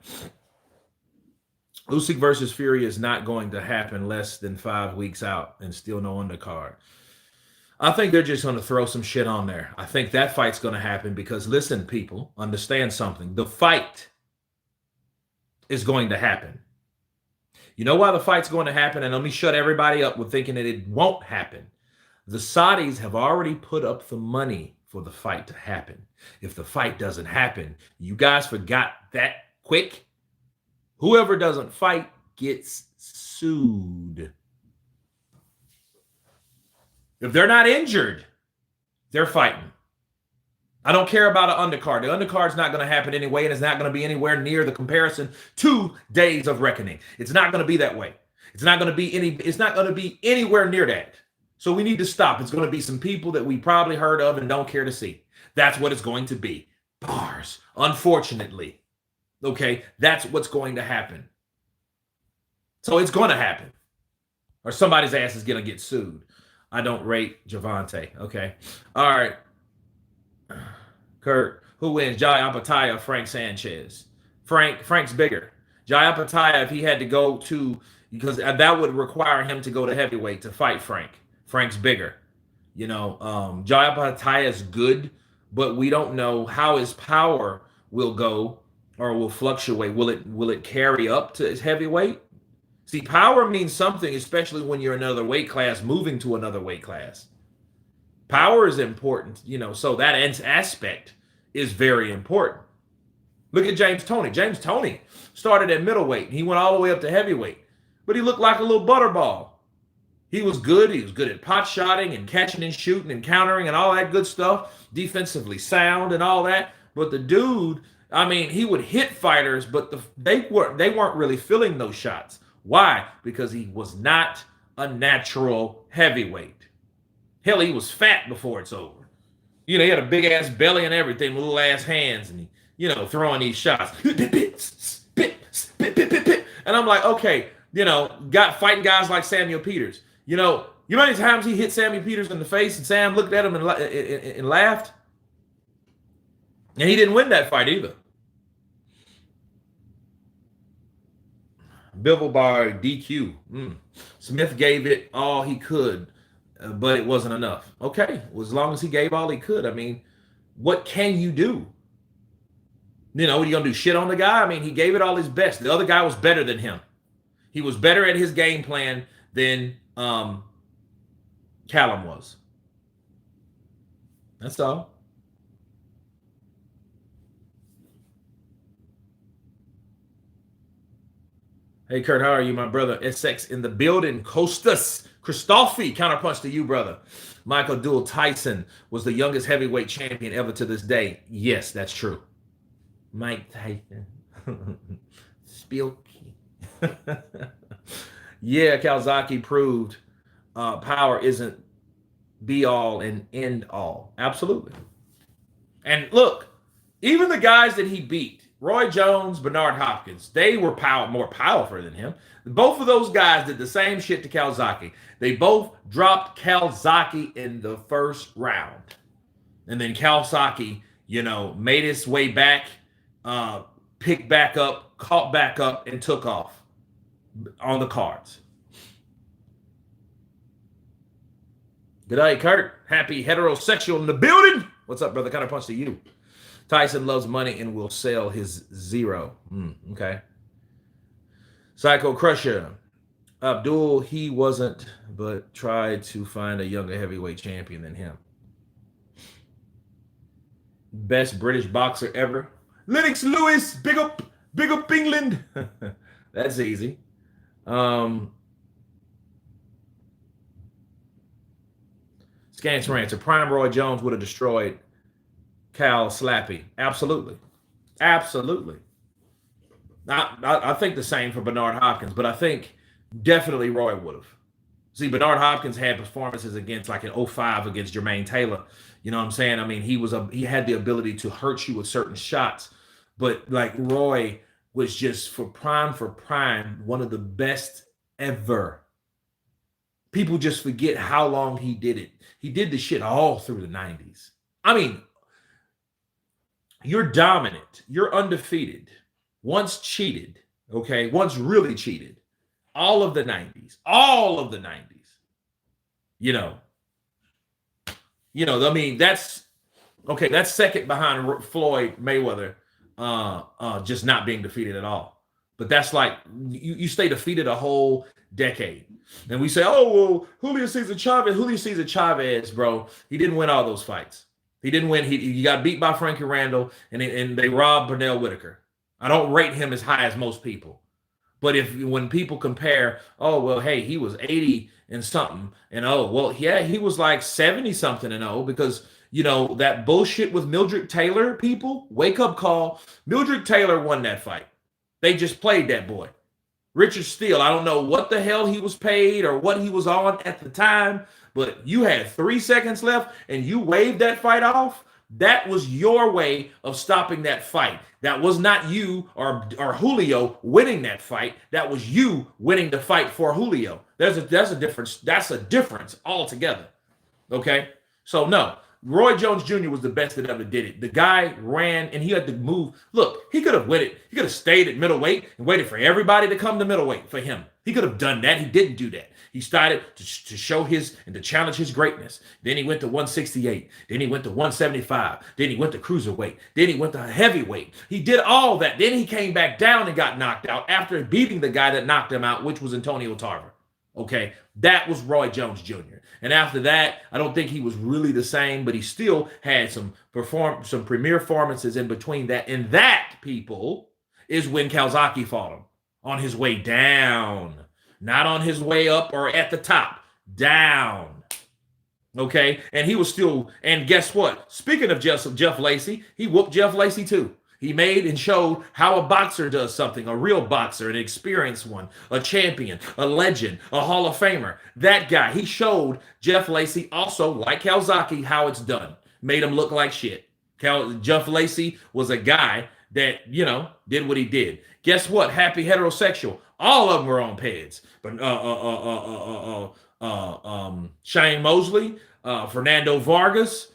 Usyk versus Fury is not going to happen less than 5 weeks out and still no undercard. I think they're just going to throw some shit on there. I think that fight's going to happen because, listen, people, understand something. The fight is going to happen. You know why the fight's going to happen? And let me shut everybody up with thinking that it won't happen. The Saudis have already put up the money for the fight to happen. If the fight doesn't happen, you guys forgot that quick. Whoever doesn't fight gets sued. If they're not injured, they're fighting. I don't care about an undercard. The undercard's not going to happen anyway, and it's not going to be anywhere near the comparison to Days of Reckoning. It's not going to be that way. It's not going to be anywhere near that. So we need to stop. It's going to be some people that we probably heard of and don't care to see. That's what it's going to be. Bars. Unfortunately. Okay, that's what's going to happen. So it's going to happen. Or somebody's ass is going to get sued. I don't rate Javante. Okay. All right. Kurt, who wins? Jai Apataya or Frank Sanchez? Frank's bigger. Jai Apataya, if he had to go to, because that would require him to go to heavyweight to fight Frank. Frank's bigger. You know, Jai Apataya is good, but we don't know how his power will go or will fluctuate. Will it carry up to his heavyweight? See, power means something, especially when you're in another weight class, moving to another weight class. Power is important, you know, so that aspect is very important. Look at James Toney. James Toney started at middleweight. He went all the way up to heavyweight, but he looked like a little butterball. He was good. He was good at pot shotting and catching and shooting and countering and all that good stuff, defensively sound and all that. But the dude, I mean, he would hit fighters, but they weren't really feeling those shots. Why? Because he was not a natural heavyweight. Hell, he was fat before it's over. You know, he had a big ass belly and everything, little ass hands, and he, you know, throwing these shots. And I'm like, okay, you know, fighting guys like Samuel Peters. You know how many times he hit Samuel Peters in the face and Sam looked at him and laughed? And he didn't win that fight either. Bivol by DQ. Smith gave it all he could, but it wasn't enough. Okay, well, as long as he gave all he could, I mean, what can you do? You know, what are you going to do, shit on the guy? I mean, he gave it all his best. The other guy was better than him. He was better at his game plan than Callum was. That's all. Hey, Kurt, how are you, my brother? SX in the building. Costas Christophe, counterpunch to you, brother. Michael Duel Tyson was the youngest heavyweight champion ever to this day. Yes, that's true. Mike Tyson. Spilky. Yeah, Kawasaki proved power isn't be all and end all. Absolutely. And look, even the guys that he beat, Roy Jones, Bernard Hopkins, they were more powerful than him. Both of those guys did the same shit to Kawasaki. They both dropped Kawasaki in the first round. And then Kawasaki, you know, made his way back, picked back up, caught back up, and took off on the cards. Good night, Kurt. Happy heterosexual in the building. What's up, brother? Kind of punch to you. Tyson loves money and will sell his zero. Okay. Psycho Crusher. Abdul, he wasn't, but tried to find a younger heavyweight champion than him. Best British boxer ever. Lennox Lewis. Big up England. That's easy. Scans Rancher. Prime Roy Jones would have destroyed Cal Slappy. Absolutely. Absolutely. I think the same for Bernard Hopkins, but I think definitely Roy would have. See, Bernard Hopkins had performances against, like in 05 against Jermaine Taylor. You know what I'm saying? I mean, he had the ability to hurt you with certain shots, but like Roy was just for prime, one of the best ever. People just forget how long he did it. He did the shit all through the 90s. I mean, you're dominant. You're undefeated. Once cheated, okay? Once really cheated. All of the 90s. All of the 90s. You know. I mean, that's okay. That's second behind Floyd Mayweather, just not being defeated at all. But that's like you stay defeated a whole decade. And we say, oh, well, Julio Cesar Chavez, bro, he didn't win all those fights. He didn't win. He got beat by Frankie Randall, and they robbed Bernell Whitaker. I don't rate him as high as most people. But when people compare, oh, well, hey, he was 80 and something, and oh, well, yeah, he was like 70 something and oh, because that bullshit with Mildred Taylor, people, wake up call. Mildred Taylor won that fight. They just played that boy. Richard Steele, I don't know what the hell he was paid or what he was on at the time, but you had 3 seconds left and you waved that fight off. That was your way of stopping that fight. That was not you or Julio winning that fight. That was you winning the fight for Julio. There's a difference. That's a difference altogether. Okay? So no, Roy Jones Jr. was the best that ever did it. The guy ran and he had to move. Look, he could have waited. He could have stayed at middleweight and waited for everybody to come to middleweight for him. He could have done that. He didn't do that. He started to show his and to challenge his greatness. Then he went to 168. Then he went to 175. Then he went to cruiserweight. Then he went to heavyweight. He did all that. Then he came back down and got knocked out after beating the guy that knocked him out, which was Antonio Tarver. Okay, that was Roy Jones Jr. And after that, I don't think he was really the same, but he still had some premier performances in between that. And that, people, is when Calzaghe fought him on his way down, not on his way up or at the top, down. Okay, and he was still. And guess what? Speaking of Jeff Lacy, he whooped Jeff Lacy too. He made and showed how a boxer does something, a real boxer, an experienced one, a champion, a legend, a Hall of Famer. That guy, he showed Jeff Lacy also, like Calzaghe, how it's done. Made him look like shit. Jeff Lacy was a guy that, did what he did. Guess what? Happy heterosexual. All of them were on PEDS. But Shane Mosley, Fernando Vargas,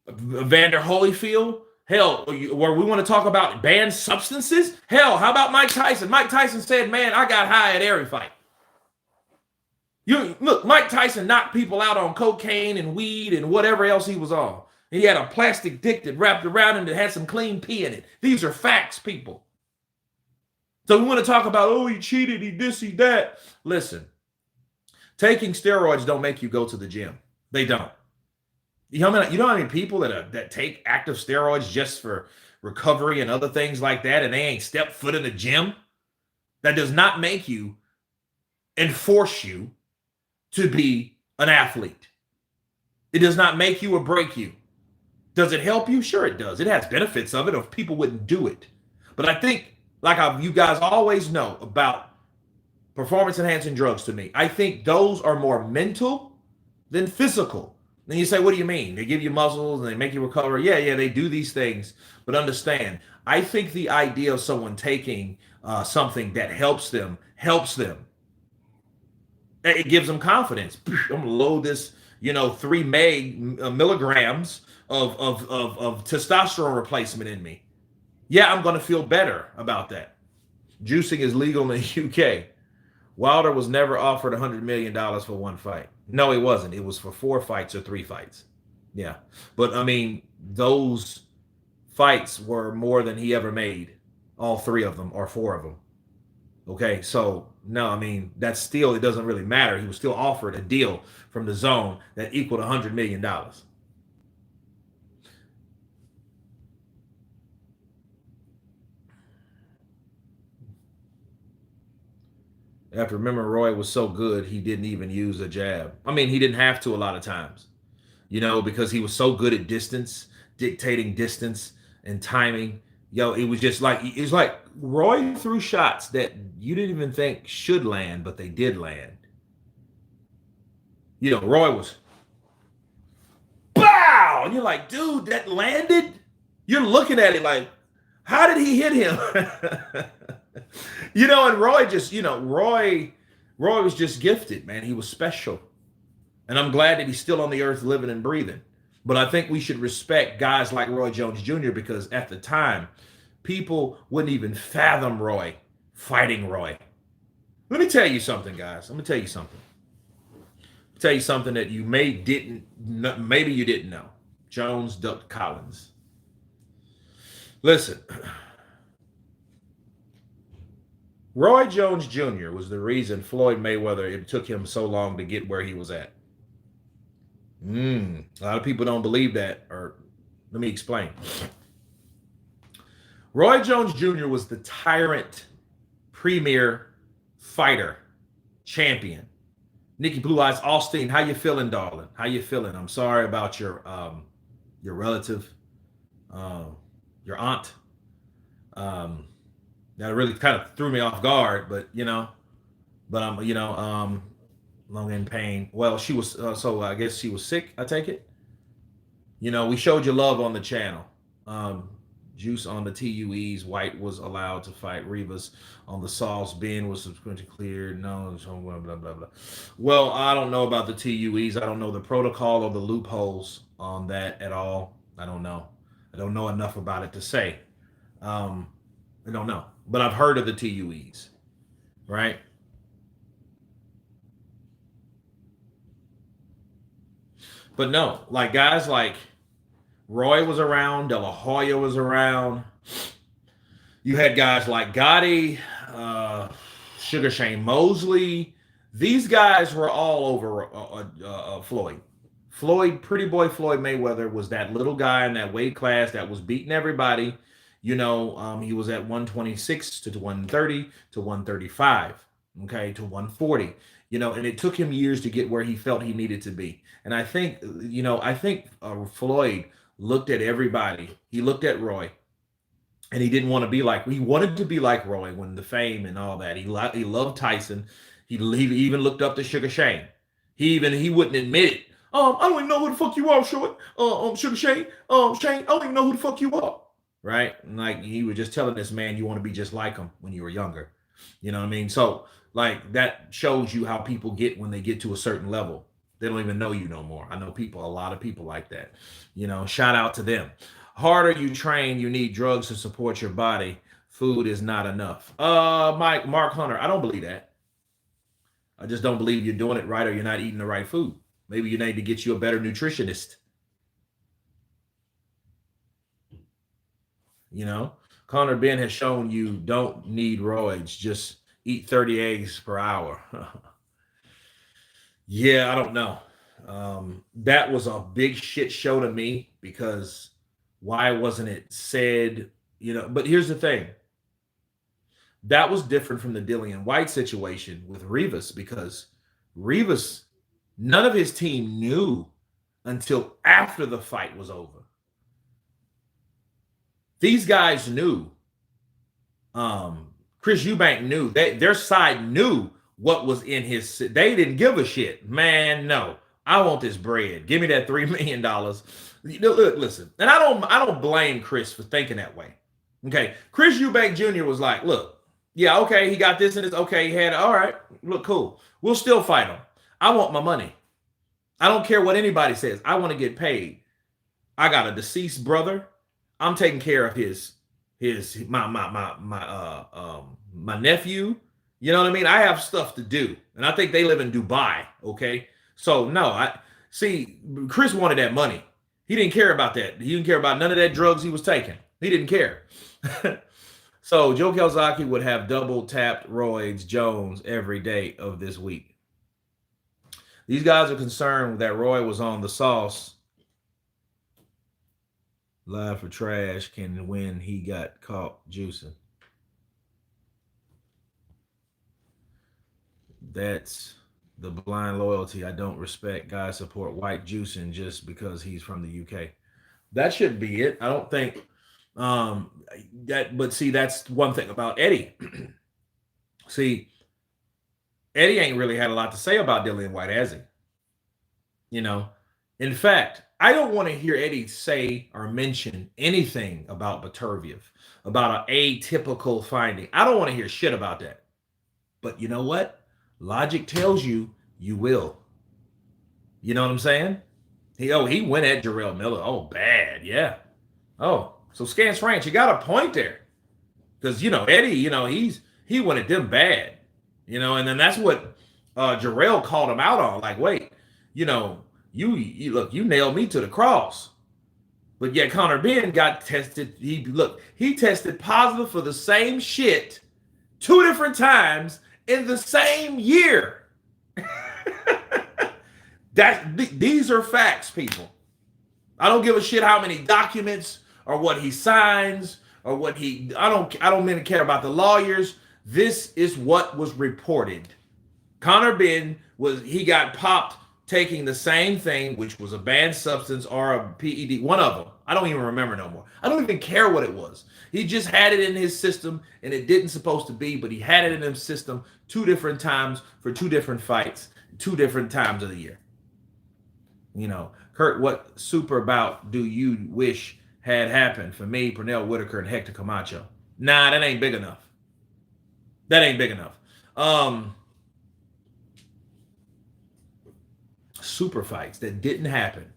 Vander Holyfield. Hell, where we want to talk about banned substances? Hell, how about Mike Tyson? Mike Tyson said, man, I got high at every fight. Look, Mike Tyson knocked people out on cocaine and weed and whatever else he was on. He had a plastic dick that wrapped around him that had some clean pee in it. These are facts, people. So we want to talk about, oh, he cheated, he this, he that. Listen, taking steroids don't make you go to the gym. They don't. You know how many people that take active steroids just for recovery and other things like that, and they ain't stepped foot in the gym? That does not make you and force you to be an athlete. It does not make you or break you. Does it help you? Sure it does. It has benefits of it, or people wouldn't do it. But I think, you guys always know about performance-enhancing drugs to me, I think those are more mental than physical. Then you say, what do you mean? They give you muscles and they make you recover. Yeah, they do these things. But understand, I think the idea of someone taking something that helps them. It gives them confidence. I'm going to load this, 3 milligrams of testosterone replacement in me. Yeah, I'm going to feel better about that. Juicing is legal in the UK. Wilder was never offered $100 million for one fight. No, it wasn't. It was for 4 fights or 3 fights. Yeah. But, I mean, those fights were more than he ever made. All 3 of them or 4 of them. Okay, so, no, I mean, that's still, it doesn't really matter. He was still offered a deal from the zone that equaled $100 million. I have to remember Roy was so good, he didn't even use a jab. I mean, he didn't have to a lot of times, because he was so good at distance, dictating distance and timing. It was like Roy threw shots that you didn't even think should land, but they did land. Roy was, bow! And you're like, dude, that landed? You're looking at it like, how did he hit him? And Roy just, Roy was just gifted, man. He was special. And I'm glad that he's still on the earth living and breathing. But I think we should respect guys like Roy Jones Jr. because at the time, people wouldn't even fathom Roy fighting Roy. Let me tell you something, guys. I'm going to tell you something. Tell you something that you maybe you didn't know. Jones ducked Collins. Listen, Roy Jones Jr. was the reason Floyd Mayweather, it took him so long to get where he was at. A lot of people don't believe that, or let me explain. Roy Jones Jr. was the tyrant, premier fighter, champion. Nikki Blue Eyes Austin, how you feeling, darling? How you feeling? I'm sorry about your relative, your aunt. That really kind of threw me off guard, but I'm long in pain. Well, she was so I guess she was sick. I take it. We showed you love on the channel. Juice on the TUEs. White was allowed to fight Rivas on the sauce. Ben was subsequently cleared. No, blah, blah, blah, blah. Well, I don't know about the TUEs. I don't know the protocol or the loopholes on that at all. I don't know. I don't know enough about it to say. I don't know. But I've heard of the TUEs, right? But no, like guys like Roy was around, De La Hoya was around. You had guys like Gotti, Sugar Shane Mosley. These guys were all over Floyd. Pretty boy Floyd Mayweather was that little guy in that weight class that was beating everybody. He was at 126 to 130 to 135, okay, to 140. And it took him years to get where he felt he needed to be. And I think Floyd looked at everybody. He looked at Roy, and he wanted to be like Roy when the fame and all that. He loved Tyson. He even looked up to Sugar Shane. He wouldn't admit it. I don't even know who the fuck you are, Short. Sugar Shane. Shane, I don't even know who the fuck you are. Right? And like he was just telling this man you want to be just like him when you were younger. You know what I mean? So like that shows you how people get when they get to a certain level. They don't even know you no more. I know a lot of people like that. Shout out to them. Harder you train, you need drugs to support your body. Food is not enough. Mark Hunter, I don't believe that. I just don't believe you're doing it right or you're not eating the right food. Maybe you need to get you a better nutritionist. Connor Ben has shown you don't need roids. Just eat 30 eggs per hour. Yeah, I don't know. That was a big shit show to me because why wasn't it said? But here's the thing. That was different from the Dillian White situation with Rivas because Rivas, none of his team knew until after the fight was over. These guys knew. Chris Eubank knew. Their side knew what was in his. They didn't give a shit. Man, no. I want this bread. Give me that $3 million. Look, listen. And I don't blame Chris for thinking that way. Okay. Chris Eubank Jr. was like, look, yeah, okay, he got this and it's okay. He had all right. Look, cool. We'll still fight him. I want my money. I don't care what anybody says. I want to get paid. I got a deceased brother. I'm taking care of my nephew. You know what I mean? I have stuff to do. And I think they live in Dubai. Okay. So no, Chris wanted that money. He didn't care about that. He didn't care about none of that drugs he was taking. He didn't care. So Joe Calzaghe would have double tapped roids Jones every day of this week. These guys are concerned that Roy was on the sauce. Live for trash can when he got caught juicing. That's the blind loyalty I don't respect. Guys support white juicing just because he's from the UK. That should be it. I don't think but see, that's one thing about Eddie. See, Eddie ain't really had a lot to say about Dillian White, has he? In fact, I don't want to hear Eddie say or mention anything about Beterbiev, about an atypical finding. I don't want to hear shit about that. But you know what? Logic tells you will. You know what I'm saying? He went at Jarrell Miller. Oh, bad. Yeah. Oh, so Scance Ranch, you got a point there. Because, Eddie, he went at them bad. And then that's what Jarrell called him out on. Like, wait, you know, you look, you nailed me to the cross. But yet Conor Ben got tested. He tested positive for the same shit 2 different times in the same year. These are facts, people. I don't give a shit how many documents or what he signs or what he. I don't really care about the lawyers. This is what was reported. Conor Ben he got popped taking the same thing, which was a banned substance or a PED, one of them. I don't even remember no more. I don't even care what it was. He just had it in his system, and it didn't supposed to be, but he had it in his system 2 different times for 2 different fights, 2 different times of the year. You know, Kurt, what super bout do you wish had happened for me, Pernell Whitaker, and Hector Camacho? Nah, that ain't big enough. That ain't big enough. Super fights that didn't happen.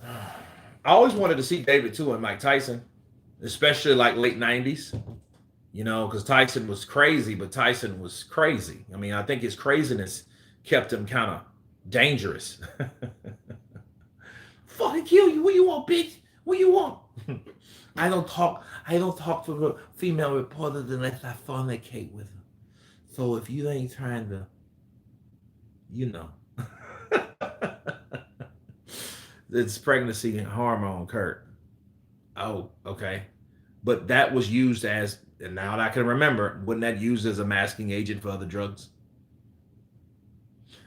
I always wanted to see David too and Mike Tyson, especially like late 90s, you know, because Tyson was crazy, but Tyson was crazy. I mean, I think his craziness kept him kind of dangerous. Fucking kill you. What you want, bitch? What you want? I don't talk to a female reporters unless I fornicate with them. So if you ain't trying to, you know. It's pregnancy hormone, Kurt. Oh, okay. But that was used as, and now that I can remember, wasn't that used as a masking agent for other drugs?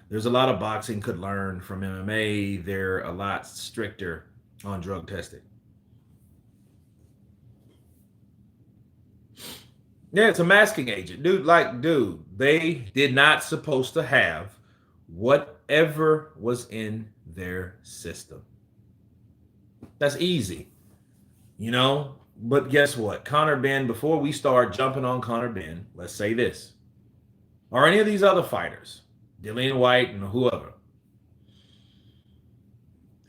There's a lot of boxing could learn from MMA. They're a lot stricter on drug testing. Yeah, it's a masking agent. Dude, they did not supposed to have whatever was in their system. That's easy, you know? But guess what? Conor Ben, before we start jumping on Conor Ben, let's say this. Or any of these other fighters, Dillian White and whoever.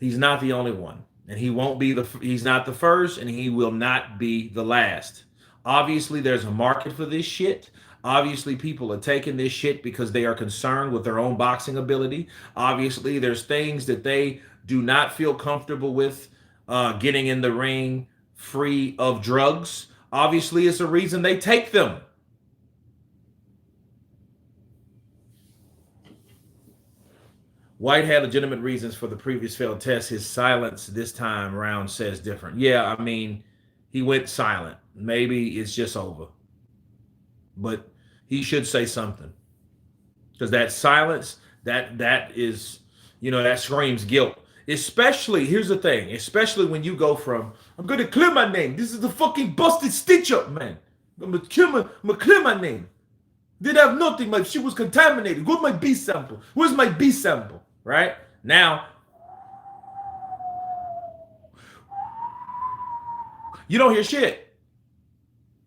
He's not the only one. And he's not the first, and he will not be the last. Obviously, there's a market for this shit. Obviously, people are taking this shit because they are concerned with their own boxing ability. Obviously, there's things that they do not feel comfortable with getting in the ring free of drugs. Obviously, it's a reason they take them. White had legitimate reasons for the previous failed test. His silence this time around says different. Yeah, I mean, he went silent. Maybe it's just over. But he should say something. Because that silence, that is, you know, that screams guilt. Especially, here's the thing, especially when you go from, I'm gonna clear my name. This is the fucking busted stitch up, man. I'm gonna clear my name. Did have nothing. My shit was contaminated. Where's my B sample? Where's my B sample? Right? Now, you don't hear shit.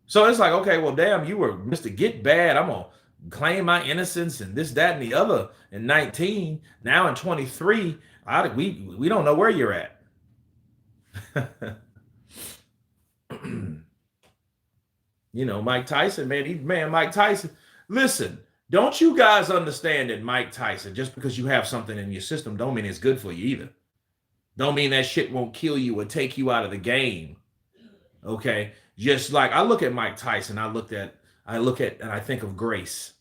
So it's like, okay, well, damn, you were Mr. Get Bad. I'm going to claim my innocence and this, that, and the other in 19. Now in 23, we don't know where you're at. You know, Mike Tyson, man, Mike Tyson. Listen, don't you guys understand that Mike Tyson, just because you have something in your system, don't mean it's good for you either. Don't mean that shit won't kill you or take you out of the game. Okay? Just like I look at Mike Tyson, I look at and I think of grace.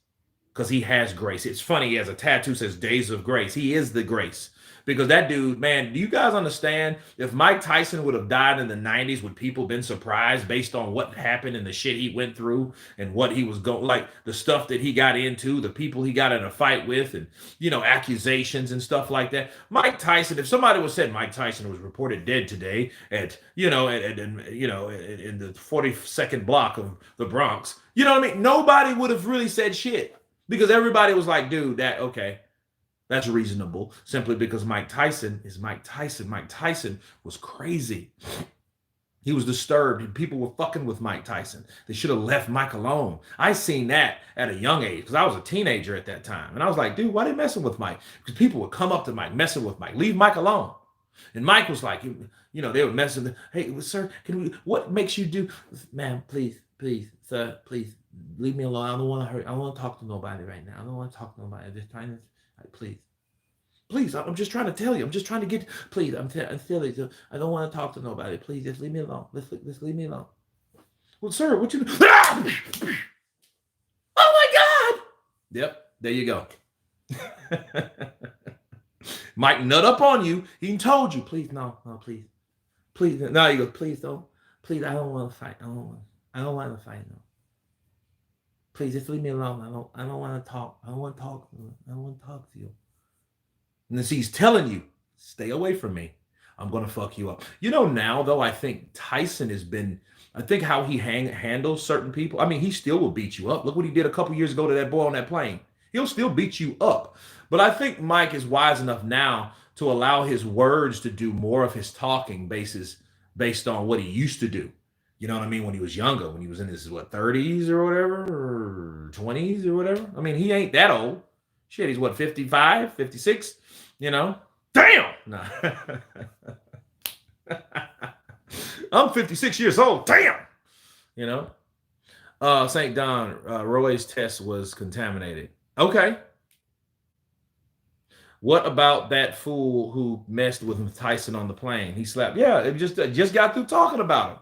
Because he has grace. It's funny, he has a tattoo that says Days of Grace. He is the grace. Because that dude, man, do you guys understand? If Mike Tyson would have died in the 90s, would people been surprised based on what happened and the shit he went through and what he was going, like the stuff that he got into, the people he got in a fight with, and, you know, accusations and stuff like that. Mike Tyson, if somebody was said Mike Tyson was reported dead today at, you know, in the 42nd block of the Bronx, you know what I mean? Nobody would have really said shit. Because everybody was like, dude, that's reasonable. Simply because Mike Tyson is Mike Tyson. Mike Tyson was crazy. He was disturbed, and people were fucking with Mike Tyson. They should have left Mike alone. I seen that at a young age because I was a teenager at that time. And I was like, dude, why are they messing with Mike? Because people would come up to Mike, messing with Mike. Leave Mike alone. And Mike was like, you know, they were messing. Hey, sir, what makes you do? Man, please, sir, please. Leave me alone. I don't want to hurt. I don't want to talk to nobody right now. I don't want to talk to nobody. I'm just trying to, please. Please, I'm just trying to tell you. I'm just trying to get. Please, I'm telling you. I don't want to talk to nobody. Please, just leave me alone. Let's leave me alone. Well, sir, what you? Ah! Oh my God! Yep, there you go. Mike nut up on you. He told you, please, no, please. Now you go, please don't, please. I don't want to fight. I don't want to fight. No. Please, just leave me alone. I don't want to talk. I don't want to talk. I don't want to talk to you. And then he's telling you, stay away from me. I'm going to fuck you up. You know, now, though, I think Tyson has been, I think how he handles certain people. I mean, he still will beat you up. Look what he did a couple years ago to that boy on that plane. He'll still beat you up. But I think Mike is wise enough now to allow his words to do more of his talking based on what he used to do. You know what I mean? When he was younger, when he was in his, 30s or whatever, or 20s or whatever. I mean, he ain't that old. Shit, he's 55, 56, you know? Damn! Nah. I'm 56 years old. Damn! You know? St. Don, Roy's test was contaminated. Okay. What about that fool who messed with Tyson on the plane? He slapped. Yeah, it just got through talking about him.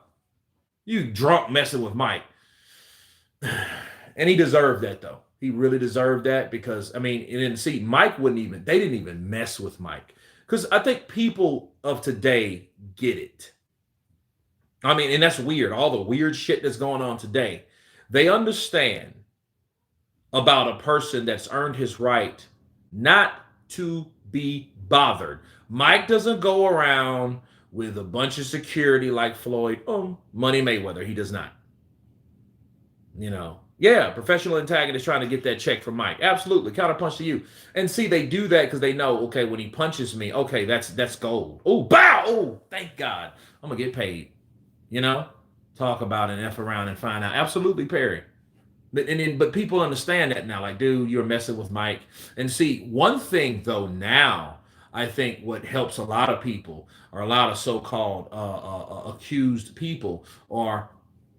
You drunk messing with Mike. And he deserved that, though. He really deserved that because, I mean, Mike they didn't even mess with Mike. Because I think people of today get it. I mean, and that's weird. All the weird shit that's going on today. They understand about a person that's earned his right not to be bothered. Mike doesn't go around with a bunch of security like Floyd Money Mayweather. He does not. You know, yeah, professional antagonist trying to get that check from Mike. Absolutely, counterpunch to you. And see, they do that because they know, okay, when he punches me, okay, that's gold. Oh, bow! Oh, thank God, I'm gonna get paid. You know, talk about it and F around and find out. Absolutely, Perry. But people understand that now. Like, dude, you're messing with Mike. And see, one thing though now, I think what helps a lot of people or a lot of so-called accused people are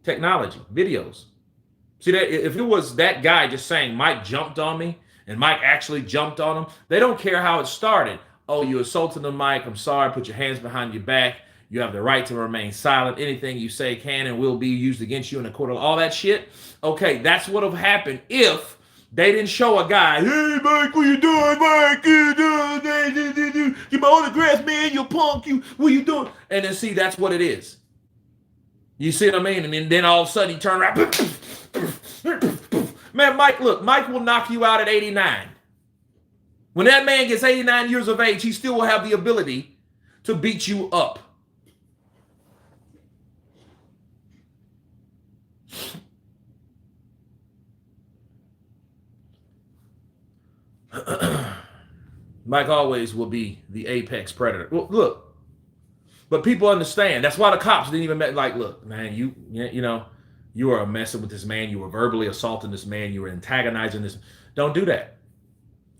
technology, videos. See, that if it was that guy just saying Mike jumped on me and Mike actually jumped on him, they don't care how it started. Oh, you assaulted the Mike. I'm sorry. Put your hands behind your back. You have the right to remain silent. Anything you say can and will be used against you in the court of all that shit. Okay, that's what would have happened if they didn't show a guy, hey, Mike, what you doing, Mike? You doing? You my autograph, man, you punk, you, what you doing? And then see, that's what it is. You see what I mean? And then all of a sudden he turned around. Man, Mike, look, Mike will knock you out at 89. When that man gets 89 years of age, he still will have the ability to beat you up. Mike always will be the apex predator. Well, look, but people understand. That's why the cops didn't even like, look, man, you know, you are messing with this man. You were verbally assaulting this man. You were antagonizing this. Don't do that.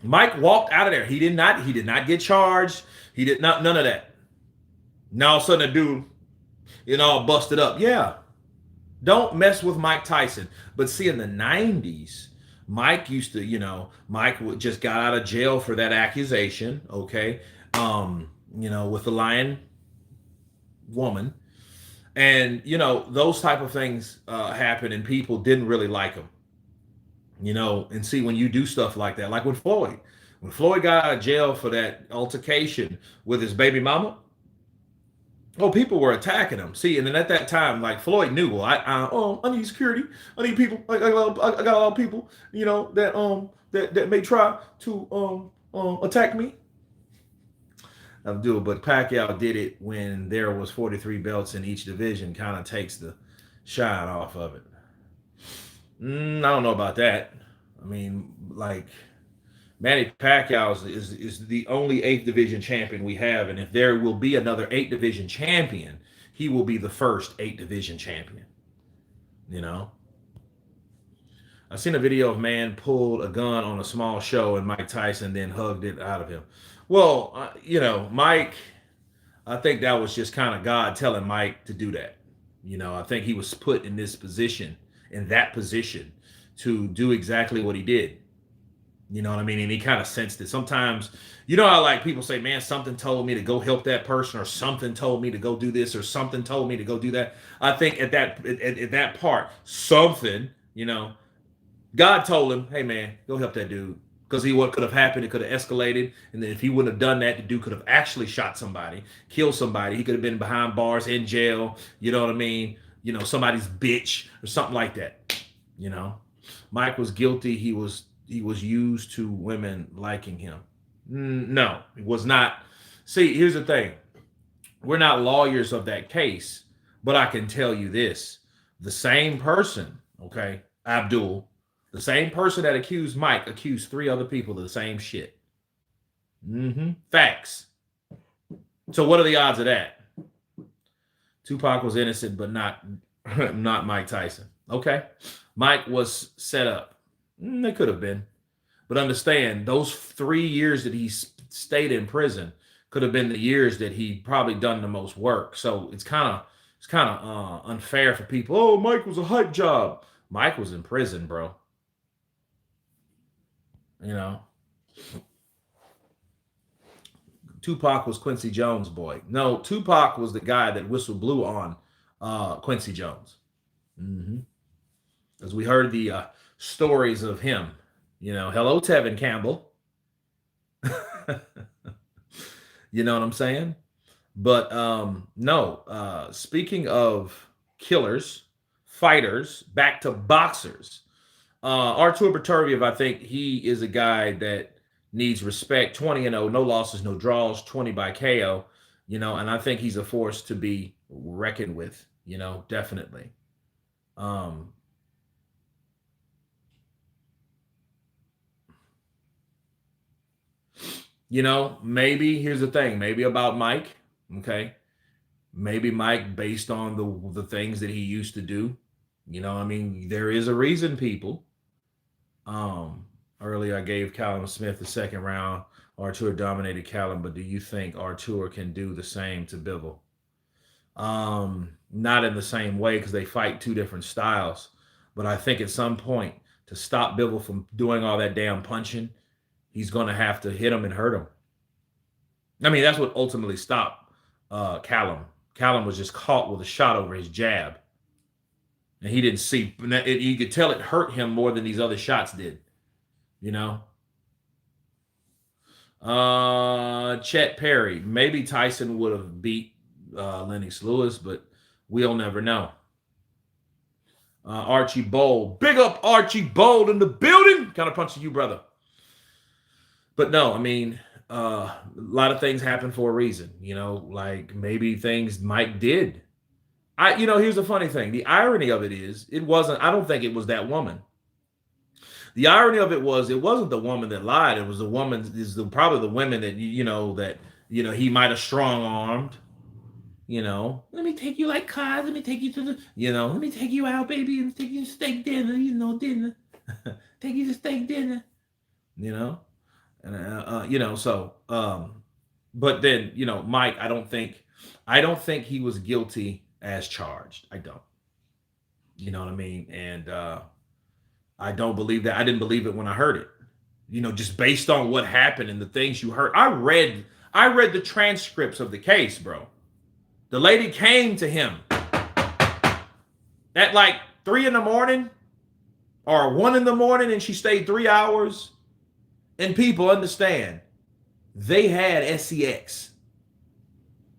Mike walked out of there. He did not get charged. He did not, none of that. Now all of a sudden, a dude, all busted up. Yeah. Don't mess with Mike Tyson. But see, in the 90s, Mike used to, Mike just got out of jail for that accusation, okay? With the lion woman. And, those type of things happen and people didn't really like him. And see, when you do stuff like that, like with Floyd. When Floyd got out of jail for that altercation with his baby mama, people were attacking him. See, and then at that time, like Floyd knew, well, I need security. I need people. I got a lot of people, that may try to attack me. But Pacquiao did it when there was 43 belts in each division. Kind of takes the shine off of it. I don't know about that. I mean, like, Manny Pacquiao is the only 8th division champion we have, and if there will be another 8th division champion, he will be the first 8th division champion. I've seen a video of man pulled a gun on a small show and Mike Tyson then hugged it out of him. Well, Mike, I think that was just kind of God telling Mike to do that. I think he was put in that position, to do exactly what he did. You know what I mean? And he kind of sensed it. Sometimes, you know how like people say, man, something told me to go help that person, or something told me to go do this, or something told me to go do that. I think at that part, something, God told him, hey man, go help that dude. Because what could have happened, it could have escalated. And then if he wouldn't have done that, the dude could have actually shot somebody, killed somebody. He could have been behind bars, in jail, you know what I mean? Somebody's bitch or something like that. You know. Mike was guilty. He was used to women liking him. No, it was not. See, here's the thing. We're not lawyers of that case, but I can tell you this. The same person, okay, Abdul, the same person that accused Mike accused three other people of the same shit. Facts. So what are the odds of that? Tupac was innocent, but not Mike Tyson. Okay. Mike was set up. It could have been. But understand, those 3 years that he stayed in prison could have been the years that he probably done the most work. So it's kind of unfair for people. Oh, Mike was a hype job. Mike was in prison, bro. You know, Tupac was Quincy Jones' boy. No, Tupac was the guy that whistle blew on Quincy Jones. Because we heard the stories of him. Hello, Tevin Campbell. You know what I'm saying? But no, speaking of killers, fighters, back to boxers. Artur Beterbiev, I think he is a guy that needs respect. 20-0, no losses, no draws, 20 by KO. And I think he's a force to be reckoned with. Definitely. Um, maybe here's the thing. Maybe about Mike. Okay, maybe Mike, based on the things that he used to do. I mean, there is a reason, people. Um, Earlier I gave Callum Smith the second round. Artur dominated Callum, but do you think Artur can do the same to Bivol? Not in the same way because they fight two different styles. But I think at some point, to stop Bivol from doing all that damn punching, he's going to have to hit him and hurt him. I mean, that's what ultimately stopped Callum. Callum was just caught with a shot over his jab. And he didn't see. You could tell it hurt him more than these other shots did. You know? Chet Perry. Maybe Tyson would have beat Lennox Lewis, but we'll never know. Archie Bold. Big up Archie Bold in the building. Kind of punching you, brother. But no, I mean, a lot of things happen for a reason. Like maybe things Mike did. Here's the funny thing. The irony of it is, it wasn't, I don't think it was that woman. The irony of it wasn't the woman that lied. It was the woman, probably the women that, he might have strong armed. Let me take you like cars. Let me take you to the, let me take you out, baby, and take you to steak dinner, dinner. Take you to steak dinner, and, so, but then, Mike, I don't think he was guilty as charged. I don't. You know what I mean? And I don't believe that. I didn't believe it when I heard it. Just based on what happened and the things you heard. I read the transcripts of the case, bro. The lady came to him at like 3 a.m. or 1 a.m, and she stayed 3 hours. And people understand, they had SEX.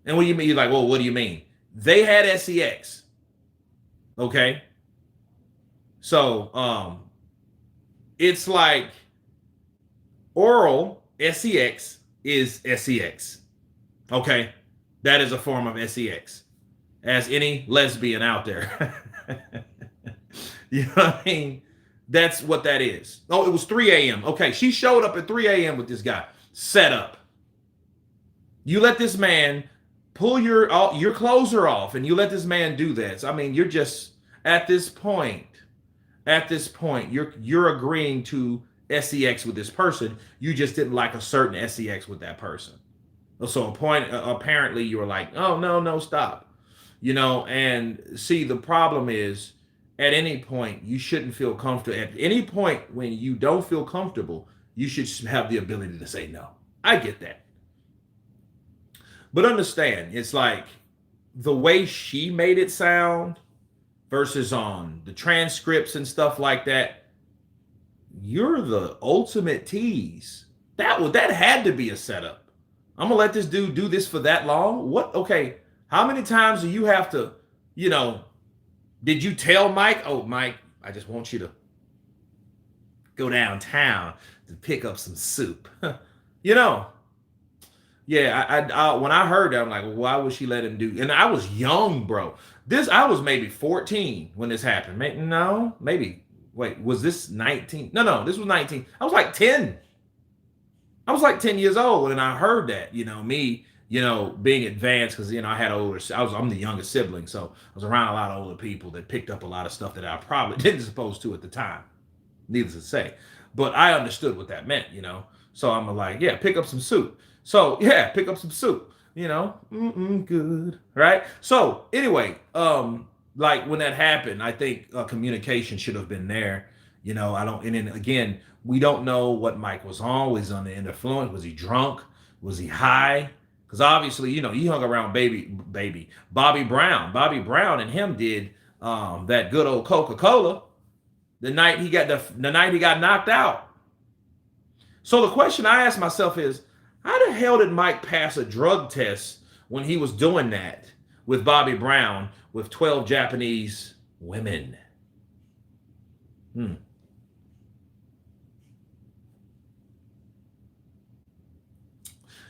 And what do you mean? You're like, well, what do you mean? They had SEX. Okay. So, it's like oral SEX is SEX. Okay. That is a form of SEX. As any lesbian out there. You know what I mean? That's what that is. Oh, it was 3 a.m. Okay, she showed up at 3 a.m. with this guy. Set up. You let this man pull your clothes are off, and you let this man do that. So, I mean, you're just at this point, you're agreeing to SEX with this person. You just didn't like a certain SEX with that person. So apparently you were like, oh, no, stop. And see, the problem is, at any point, you shouldn't feel comfortable. At any point when you don't feel comfortable, you should have the ability to say no. I get that. But understand, it's like the way she made it sound versus on the transcripts and stuff like that. You're the ultimate tease. That had to be a setup. I'm gonna let this dude do this for that long. What? Okay, how many times do you have to, you know? Did you tell Mike? Oh, Mike, I just want you to go downtown to pick up some soup. you know, yeah. When I heard that, I'm like, well, why would she let him do? And I was young, bro. I was maybe 14 when this happened. Maybe. Wait, was this 19? No, this was 19. I was like 10. I was like 10 years old and I heard that, me, being advanced because, I'm the youngest sibling. So I was around a lot of older people that picked up a lot of stuff that I probably didn't supposed to at the time, needless to say. But I understood what that meant, So I'm like, yeah, pick up some soup. So yeah, pick up some soup, good, right? So anyway, like when that happened, I think communication should have been there. And then again, we don't know what Mike was on. Was he under influence? Was he drunk? Was he high? Because obviously, he hung around baby Bobby Brown. Bobby Brown and him did that good old Coca-Cola the night he got knocked out. So the question I ask myself is, how the hell did Mike pass a drug test when he was doing that with Bobby Brown with 12 Japanese women?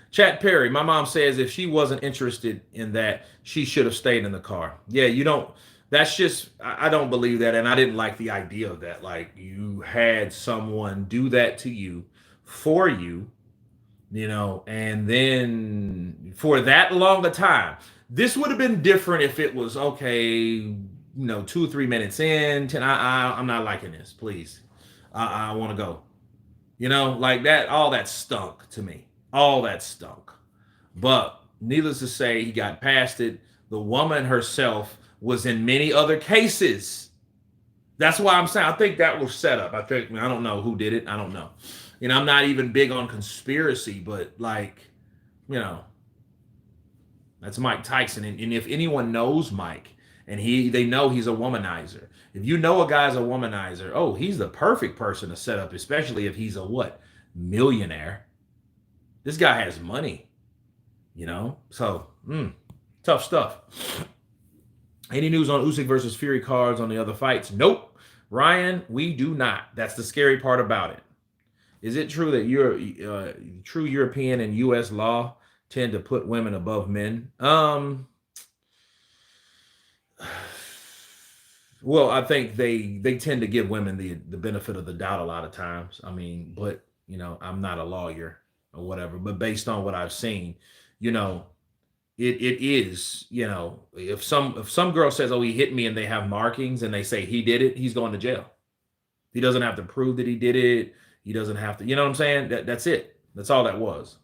Chat Perry, my mom says if she wasn't interested in that, she should have stayed in the car. Yeah, I don't believe that. And I didn't like the idea of that. Like you had someone do that to you for you, and then for that long a time. This would have been different if it was okay, 2 or 3 minutes in, 10. I'm not liking this, please. I want to go. Like that, all that stunk to me. All that stunk. But needless to say, he got past it. The woman herself was in many other cases. That's why I'm saying I think that was set up. I don't know who did it. I don't know. I'm not even big on conspiracy, but that's Mike Tyson. And if anyone knows Mike and they know he's a womanizer. If you know a guy's a womanizer, oh, he's the perfect person to set up, especially if he's a millionaire. This guy has money, so tough stuff. Any news on Usyk versus Fury cards on the other fights? Nope. Ryan, we do not. That's the scary part about it. Is it true that true European and U.S. law tend to put women above men? Well, I think they tend to give women the benefit of the doubt a lot of times. I mean, but I'm not a lawyer or whatever, but based on what I've seen, it is, if some girl says, oh, he hit me and they have markings and they say he did it, he's going to jail. He doesn't have to prove that he did it. He doesn't have to, you know what I'm saying? That's it. That's all that was.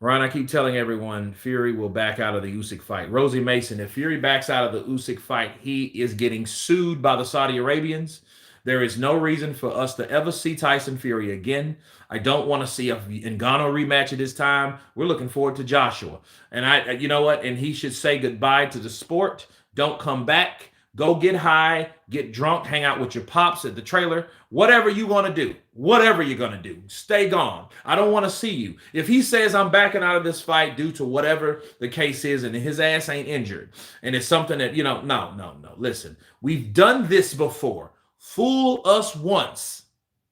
Ryan, I keep telling everyone Fury will back out of the Usyk fight. Rosie Mason, if Fury backs out of the Usyk fight, he is getting sued by the Saudi Arabians. There is no reason for us to ever see Tyson Fury again. I don't want to see a Ngannou rematch at this time. We're looking forward to Joshua. And you know what? And he should say goodbye to the sport. Don't come back. Go get high, get drunk, hang out with your pops at the trailer. Whatever you want to do. Whatever you're going to do. Stay gone. I don't want to see you. If he says I'm backing out of this fight due to whatever the case is and his ass ain't injured and it's something that, no. Listen, we've done this before. Fool us once,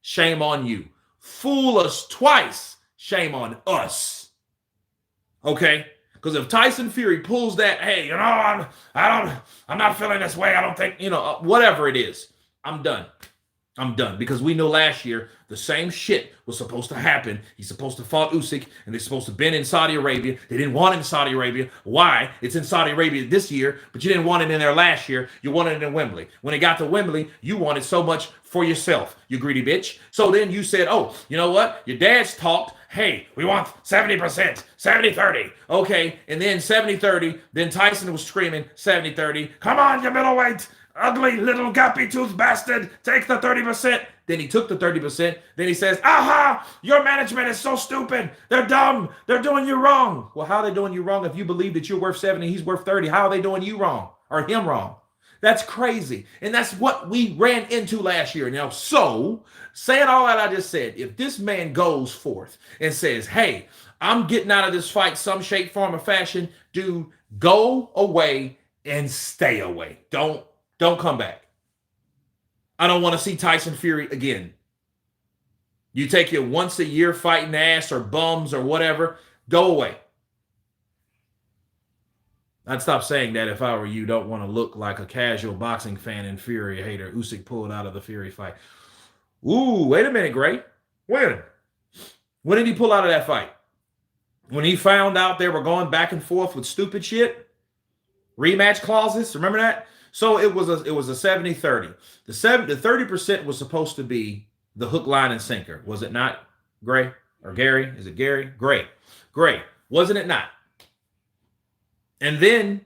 shame on you. Fool us twice, shame on us. Okay? Because if Tyson Fury pulls that, hey, I'm not feeling this way. I don't think, whatever it is, I'm done. I'm done. Because we know last year the same shit was supposed to happen. He's supposed to fight Usyk, and they're supposed to been in Saudi Arabia. They didn't want it in Saudi Arabia. Why? It's in Saudi Arabia this year, but you didn't want it in there last year. You wanted it in Wembley. When it got to Wembley, you wanted so much for yourself, you greedy bitch. So then you said, oh, you know what? Your dad's talked. Hey, we want 70%, 70-30. Okay, and then 70-30. Then Tyson was screaming 70-30. Come on, you middleweight. ugly little gappy tooth bastard, take the 30%. Then he took the 30%. Then he says, aha, your management is so stupid. They're dumb. They're doing you wrong. Well, how are they doing you wrong if you believe that you're worth 70, he's worth 30? How are they doing you wrong or him wrong? That's crazy. And that's what we ran into last year. Now, so saying all that I just said, if this man goes forth and says, hey, I'm getting out of this fight some shape, form, or fashion, dude, go away and stay away. Don't come back. I don't want to see Tyson Fury again. You take your once a year fighting ass or bums or whatever, go away. I'd stop saying that if I were you. Don't want to look like a casual boxing fan and Fury hater. Usyk pulled out of the Fury fight. Ooh, wait a minute, Gray. Wait a minute. When did he pull out of that fight? When he found out they were going back and forth with stupid shit? Rematch clauses, remember that? So it was a 70-30. The 30% was supposed to be the hook, line, and sinker. Was it not, Gray? Or Gary? Is it Gary? Gray. Wasn't it not? And then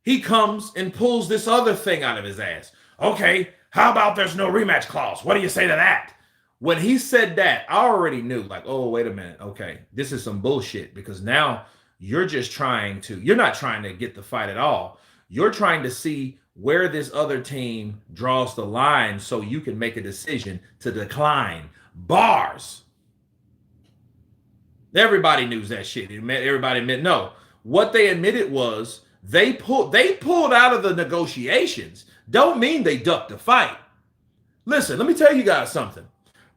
he comes and pulls this other thing out of his ass. Okay, how about there's no rematch clause? What do you say to that? When he said that, I already knew, like, oh, wait a minute. Okay, this is some bullshit, because now you're not trying to get the fight at all. You're trying to see where this other team draws the line so you can make a decision to decline. Bars. Everybody knew that shit. Everybody admitted, no. What they admitted was they pulled out of the negotiations. Don't mean they ducked the fight. Listen, let me tell you guys something.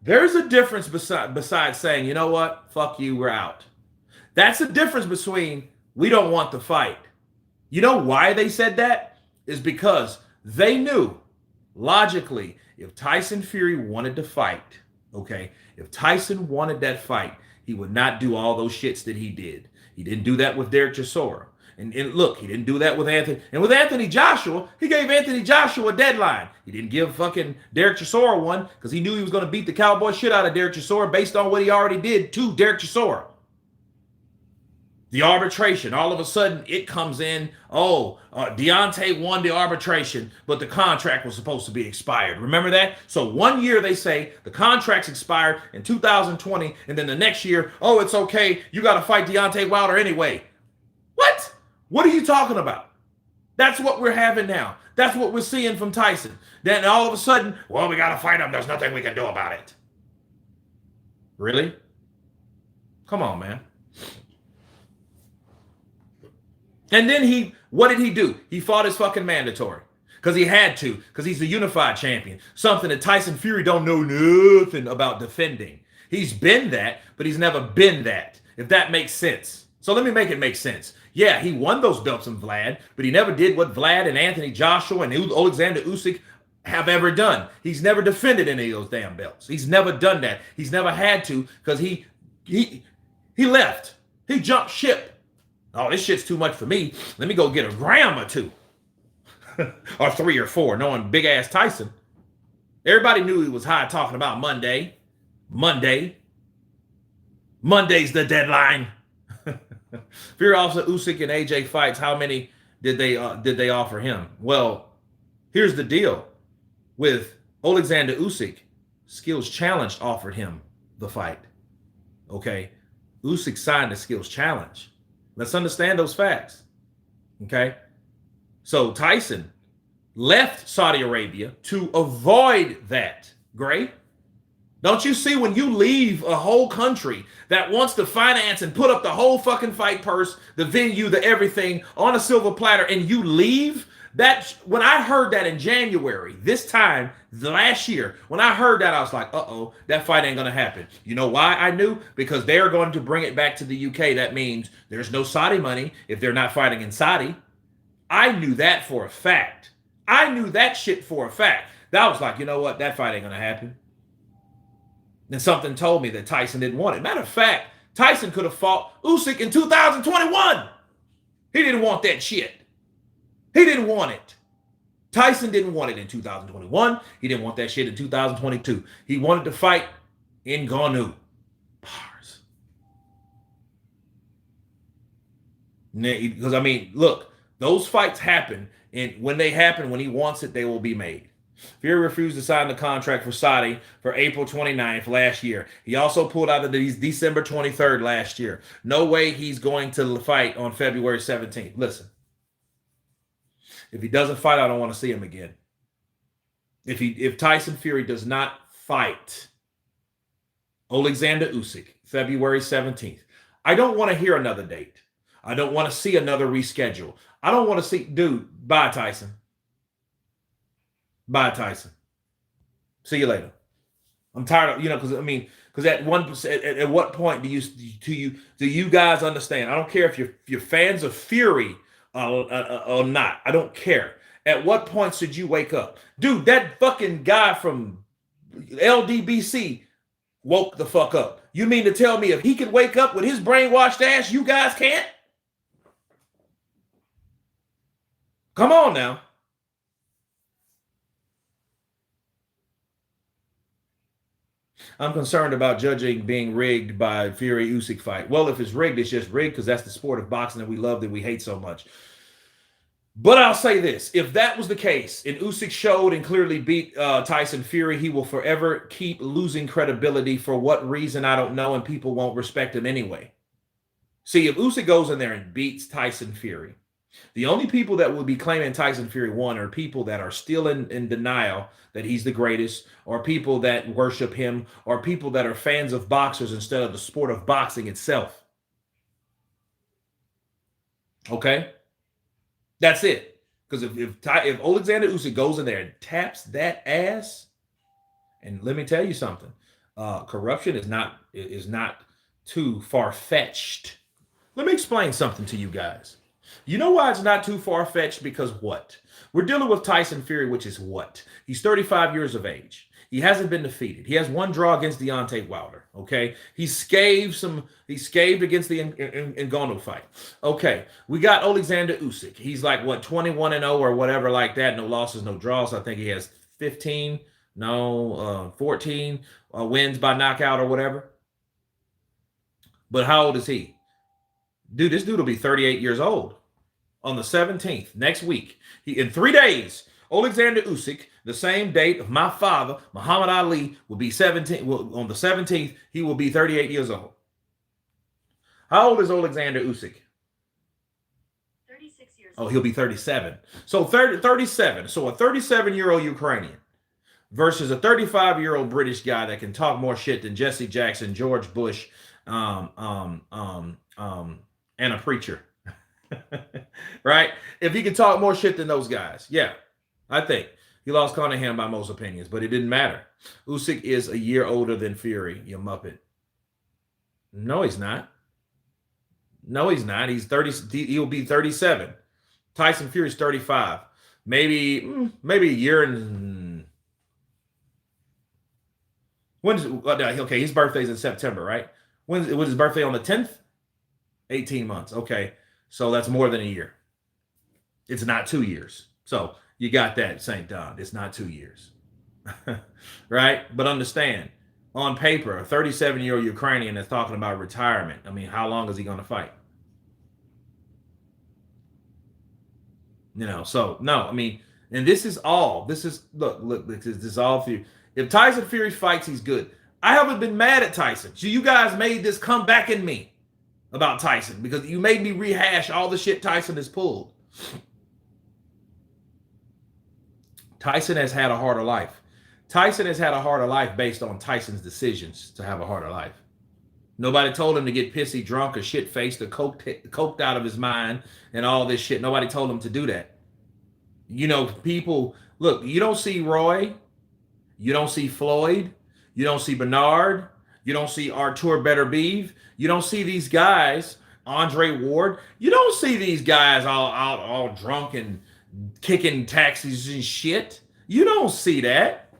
There's a difference besides saying, you know what, fuck you, we're out. That's the difference between we don't want the fight. You know why they said that? Is because they knew logically if Tyson Fury wanted to fight, okay, if Tyson wanted that fight, he would not do all those shits that he did. He didn't do that with Derek Chisora. And look, he didn't do that with Anthony. And with Anthony Joshua, he gave Anthony Joshua a deadline. He didn't give fucking Derek Chisora one because he knew he was going to beat the cowboy shit out of Derek Chisora based on what he already did to Derek Chisora. The arbitration, all of a sudden it comes in, Deontay won the arbitration, but the contract was supposed to be expired. Remember that? So 1 year they say the contract's expired in 2020, and then the next year, oh, it's okay, you got to fight Deontay Wilder anyway. What? What are you talking about? That's what we're having now. That's what we're seeing from Tyson. Then all of a sudden, well, we got to fight him. There's nothing we can do about it. Really? Come on, man. And then what did he do? He fought his fucking mandatory because he had to, because he's a unified champion. Something that Tyson Fury don't know nothing about defending. He's been that, but he's never been that, if that makes sense. So let me make it make sense. Yeah, he won those belts from Vlad, but he never did what Vlad and Anthony Joshua and Alexander Usyk have ever done. He's never defended any of those damn belts. He's never done that. He's never had to because he left. He jumped ship. Oh, this shit's too much for me. Let me go get a gram or two. Or 3 or 4, knowing big-ass Tyson. Everybody knew he was high talking about Monday. Monday's the deadline. Fear Officer Usyk and AJ fights. How many did they offer him? Well, here's the deal. With Alexander Usyk, Skills Challenge offered him the fight. Okay? Usyk signed the Skills Challenge. Let's understand those facts. Okay? So Tyson left Saudi Arabia to avoid that. Great. Don't you see when you leave a whole country that wants to finance and put up the whole fucking fight purse, the venue, the everything on a silver platter, and you leave? That when I heard that in January, this time last year, when I heard that, I was like, uh-oh, that fight ain't going to happen. You know why I knew? Because they're going to bring it back to the UK. That means there's no Saudi money if they're not fighting in Saudi. I knew that for a fact. I knew that shit for a fact. That was like, you know what? That fight ain't going to happen. Then something told me that Tyson didn't want it. Matter of fact, Tyson could have fought Usyk in 2021. He didn't want that shit. He didn't want it. Tyson didn't want it in 2021. He didn't want that shit in 2022. He wanted to fight in Gonu. Bars. Because, I mean, look, those fights happen And when they happen, when he wants it, they will be made. Fury refused to sign the contract for Saudi for April 29th last year. He also pulled out of these December 23rd last year. No way he's going to fight on February 17th. Listen, if he doesn't fight, I don't want to see him again. If Tyson Fury does not fight Alexander Usyk February 17th, I don't want to hear another date. I don't want to see another reschedule. I don't want to see, dude, bye, Tyson. Bye, Tyson. See you later. I'm tired of, because at what point do you guys understand? I don't care if you're fans of Fury or not. I don't care. At what point should you wake up? Dude, that fucking guy from LDBC woke the fuck up. You mean to tell me if he can wake up with his brainwashed ass, you guys can't? Come on now. I'm concerned about judging being rigged by Fury Usyk fight. Well, if it's rigged, it's just rigged because that's the sport of boxing that we love, that we hate so much. But I'll say this. If that was the case, and Usyk showed and clearly beat Tyson Fury, he will forever keep losing credibility. For what reason, I don't know, and people won't respect him anyway. See, if Usyk goes in there and beats Tyson Fury, the only people that will be claiming Tyson Fury won are people that are still in denial that he's the greatest, or people that worship him, or people that are fans of boxers instead of the sport of boxing itself. Okay? That's it. Because if Alexander Usyk goes in there and taps that ass, and let me tell you something, corruption is not too far-fetched. Let me explain something to you guys. You know why it's not too far-fetched? Because what? We're dealing with Tyson Fury, which is what? He's 35 years of age. He hasn't been defeated. He has one draw against Deontay Wilder. Okay, he scathed against the Ngannou fight. Okay, we got Alexander Usyk. He's like what, 21-0 or whatever like that. No losses, no draws. I think he has 14 wins by knockout or whatever. But how old is he? Dude, this dude will be 38 years old on the 17th next week. In 3 days, Alexander Usyk, the same date of my father, Muhammad Ali, will be 17. On the 17th, he will be 38 years old. How old is Alexander Usyk? 36 years old. Oh, he'll be 37. So 37. So a 37-year-old Ukrainian versus a 35-year-old British guy that can talk more shit than Jesse Jackson, George Bush, and a preacher. Right? If he could talk more shit than those guys, yeah, I think. He lost Cunningham by most opinions, but it didn't matter. Usyk is a year older than Fury, you muppet. No, he's not. No, he's not. He's 30. He'll be 37. Tyson Fury's 35. Maybe a year and... Okay, his birthday's in September, right? Was his birthday on the 10th? 18 months. Okay. So that's more than a year. It's not 2 years. So you got that, St. Don. It's not 2 years. Right? But understand, on paper, a 37-year-old Ukrainian is talking about retirement. I mean, how long is he going to fight? So no, I mean, and this is all. Look, this is all for you. If Tyson Fury fights, he's good. I haven't been mad at Tyson. So you guys made this come back in me about Tyson because you made me rehash all the shit Tyson has pulled. Tyson has had a harder life. Tyson has had a harder life based on Tyson's decisions to have a harder life. Nobody told him to get pissy, drunk, or shit-faced, or coked out of his mind and all this shit. Nobody told him to do that. People, look, you don't see Roy. You don't see Floyd. You don't see Bernard. You don't see Artur Beterbiev. You don't see these guys, Andre Ward. You don't see these guys all drunk and kicking taxis and shit. You don't see that.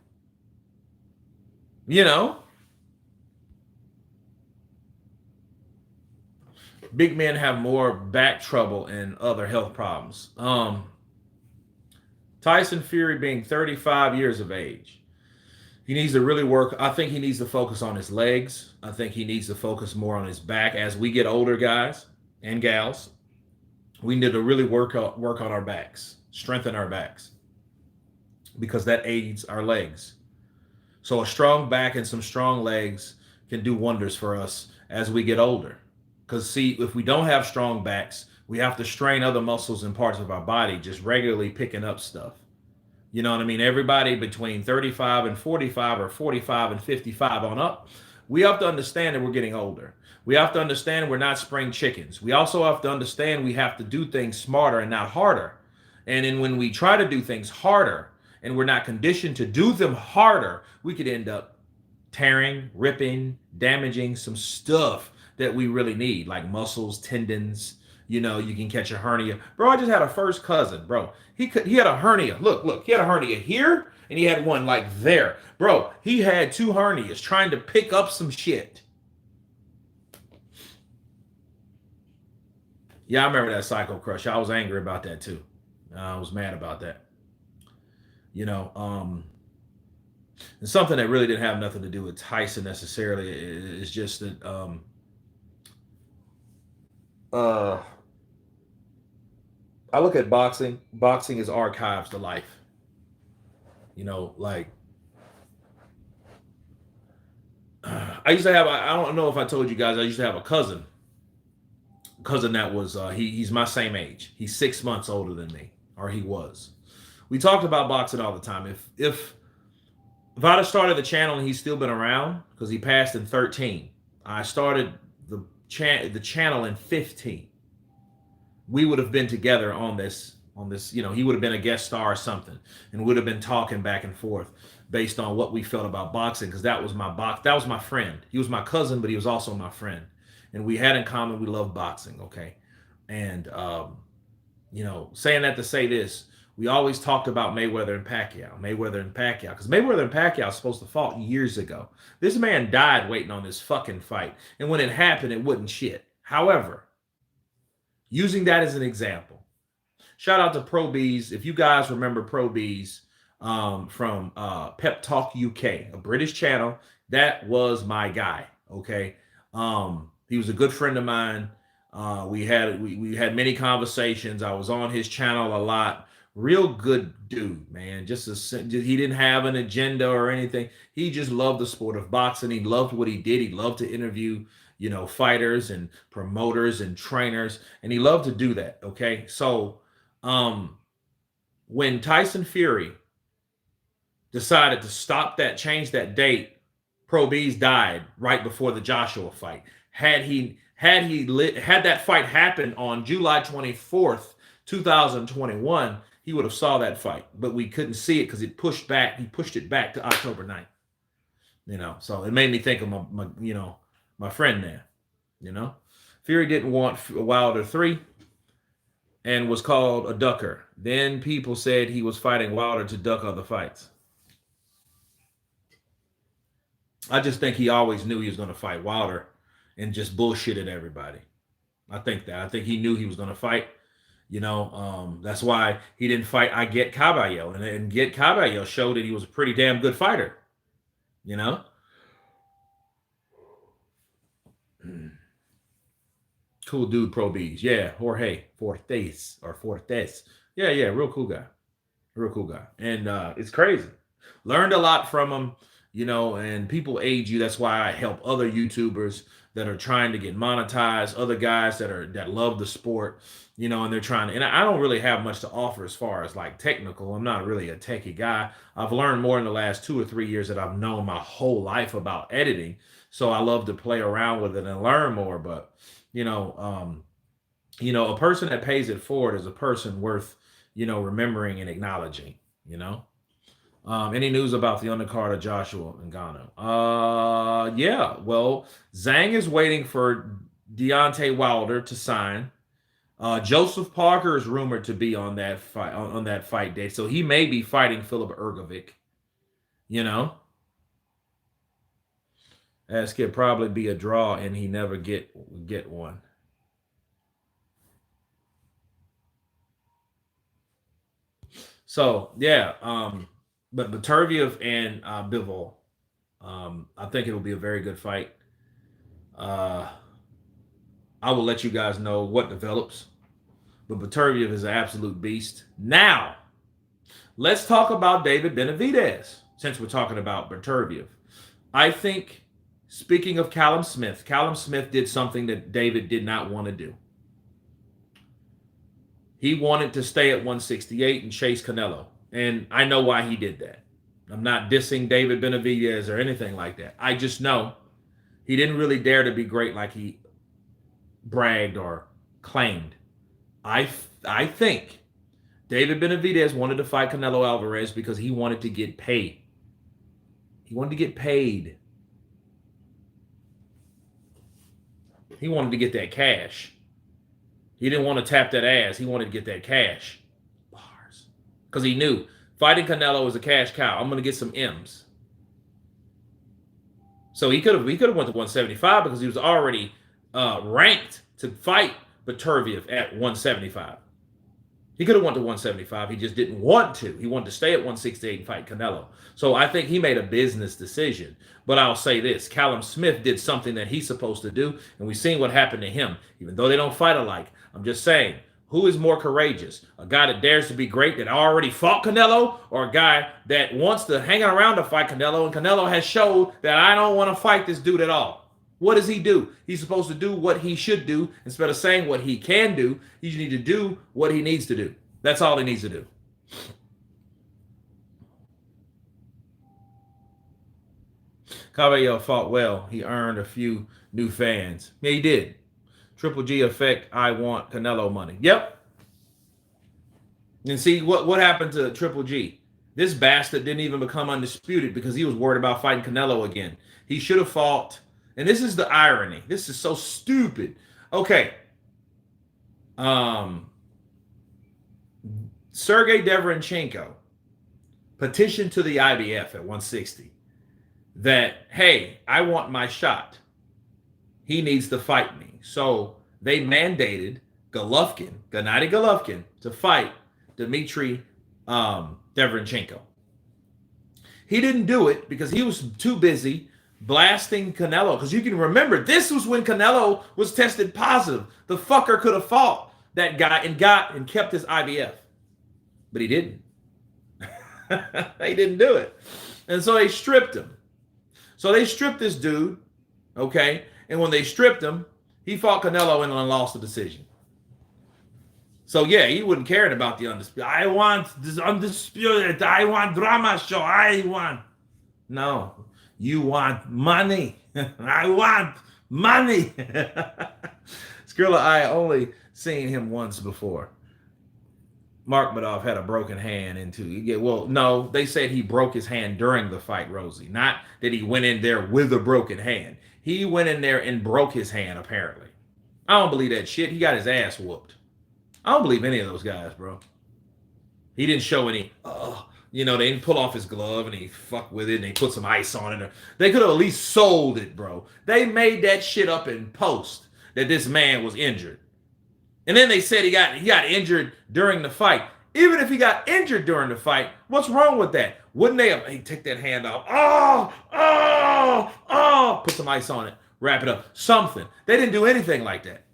Big men have more back trouble and other health problems. Tyson Fury being 35 years of age. He needs to really work. I think he needs to focus on his legs. I think he needs to focus more on his back as we get older, guys and gals. We need to really work on our backs, strengthen our backs, because that aids our legs. So a strong back and some strong legs can do wonders for us as we get older. Because see, if we don't have strong backs, we have to strain other muscles and parts of our body just regularly picking up stuff. You know what I mean? Everybody between 35 and 45 or 45 and 55 on up, we have to understand that we're getting older. We have to understand we're not spring chickens. We also have to understand we have to do things smarter and not harder. And then when we try to do things harder and we're not conditioned to do them harder, we could end up tearing, ripping, damaging some stuff that we really need, like muscles, tendons. You know, you can catch a hernia. Bro, I just had a first cousin, bro. He had a hernia. Look, he had a hernia here and he had one like there. Bro, he had two hernias trying to pick up some shit. Yeah, I remember that Psycho Crush. I was angry about that too. I was mad about that. You know, and something that really didn't have nothing to do with Tyson necessarily. Is just that uh I look at boxing. Boxing is archives to life. You know, like I used to have. I don't know if I told you guys. I used to have a cousin that was he's my same age. He's 6 months older than me, or he was. We talked about boxing all the time. If I'd have started the channel and he's still been around, because he passed in 13, I started the channel in 15. We would have been together on this, you know, he would have been a guest star or something, and would have been talking back and forth based on what we felt about boxing, because that was my friend. He was my cousin, but he was also my friend, and we had in common we loved boxing. Okay. And you know, saying that to say this, we always talked about Mayweather and Pacquiao, because Mayweather and Pacquiao was supposed to fight years ago. This man died waiting on this fucking fight, and when it happened, it wasn't shit. However, using that as an example, shout out to Pro Bees. If you guys remember Pro Bees from Pep Talk UK, a British channel, that was my guy. Okay, he was a good friend of mine. We had many conversations. I was on his channel a lot. Real good dude, man. He didn't have an agenda or anything. He just loved the sport of boxing. He loved what he did. He loved to interview, you know, fighters and promoters and trainers, and he loved to do that. Okay, so when Tyson Fury decided to stop that, change that date, Pro Bees died right before the Joshua fight. Had that fight happened on July 24th, 2021, he would have saw that fight, but we couldn't see it because it pushed back. He pushed it back to October 9th. You know, so it made me think of my friend there. You know, Fury didn't want Wilder 3 and was called a ducker. Then people said he was fighting Wilder to duck other fights. I just think he always knew he was going to fight Wilder and just bullshitted everybody. I think he knew he was going to fight. You know, that's why he didn't fight I Get Cabello. And Get Cabello showed that he was a pretty damn good fighter. You know? Cool dude, Pro Bees. Yeah, Jorge Fortes. Yeah, real cool guy. And it's crazy. Learned a lot from him, you know, and people aid you. That's why I help other YouTubers that are trying to get monetized, other guys that love the sport, you know, and they're trying to, and I don't really have much to offer as far as like technical. I'm not really a techie guy. I've learned more in the last 2 or 3 years that I've known my whole life about editing. So I love to play around with it and learn more. But, you know, a person that pays it forward is a person worth, you know, remembering and acknowledging, you know. Any news about the undercard of Joshua and Ngannou? Yeah. Well, Zhang is waiting for Deontay Wilder to sign. Joseph Parker is rumored to be on that fight date, so he may be fighting Philip Ergovic. You know, as could probably be a draw, and he never get one. So yeah, but Beterbiev and Bivol, I think it'll be a very good fight. I will let you guys know what develops. but Beterbiev is an absolute beast. Now, let's talk about David Benavidez, since we're talking about Beterbiev. I think, speaking of Callum Smith did something that David did not want to do. He wanted to stay at 168 and chase Canelo. And I know why he did that. I'm not dissing David Benavidez or anything like that. I just know he didn't really dare to be great like he bragged or claimed. I think David Benavidez wanted to fight Canelo Alvarez because he wanted to get paid. He wanted to get paid. He wanted to get that cash. He didn't want to tap that ass. He wanted to get that cash. Bars. Because he knew fighting Canelo was a cash cow. I'm going to get some M's. So he could have went to 175 because he was already ranked to fight Beterbiev at 175. He could have went to 175. He just didn't want to. He wanted to stay at 168 and fight Canelo. So I think he made a business decision. But I'll say this. Callum Smith did something that he's supposed to do, and we've seen what happened to him, even though they don't fight alike. I'm just saying, who is more courageous? A guy that dares to be great that already fought Canelo, or a guy that wants to hang around to fight Canelo, and Canelo has showed that I don't want to fight this dude at all? What does he do? He's supposed to do what he should do instead of saying what he can do. He just needs to do what he needs to do. That's all he needs to do. Cabello fought well. He earned a few new fans. Yeah, he did. Triple G effect, I want Canelo money. Yep. And see, what happened to Triple G? This bastard didn't even become undisputed because he was worried about fighting Canelo again. He should have fought. And this is the irony. This is so stupid. Okay. Sergey Deverenchenko petitioned to the IBF at 160 that, hey, I want my shot. He needs to fight me. So they mandated Gennady Golovkin, to fight Dmitry Deverenchenko. He didn't do it because he was too busy blasting Canelo. Because you can remember, this was when Canelo was tested positive. The fucker could have fought that guy and kept his IBF. But he didn't. They didn't do it. And so they stripped him. So they stripped this dude, okay? And when they stripped him, he fought Canelo and lost the decision. So, yeah, he wasn't caring about the undisputed. I want this undisputed. I want drama show. I want. No, you want money. I want money. Skrilla, I only seen him once before. Mark Madoff had a broken hand well, no, they said he broke his hand during the fight, Rosie. Not that he went in there with a broken hand. He went in there and broke his hand, apparently. I don't believe that shit. He got his ass whooped. I don't believe any of those guys, bro. He didn't show any, they didn't pull off his glove and he fucked with it and they put some ice on it. They could have at least sold it, bro. They made that shit up in post that this man was injured. And then they said he got injured during the fight. Even if he got injured during the fight, what's wrong with that? Wouldn't they have, hey, take that hand off? Put some ice on it. Wrap it up. Something. They didn't do anything like that.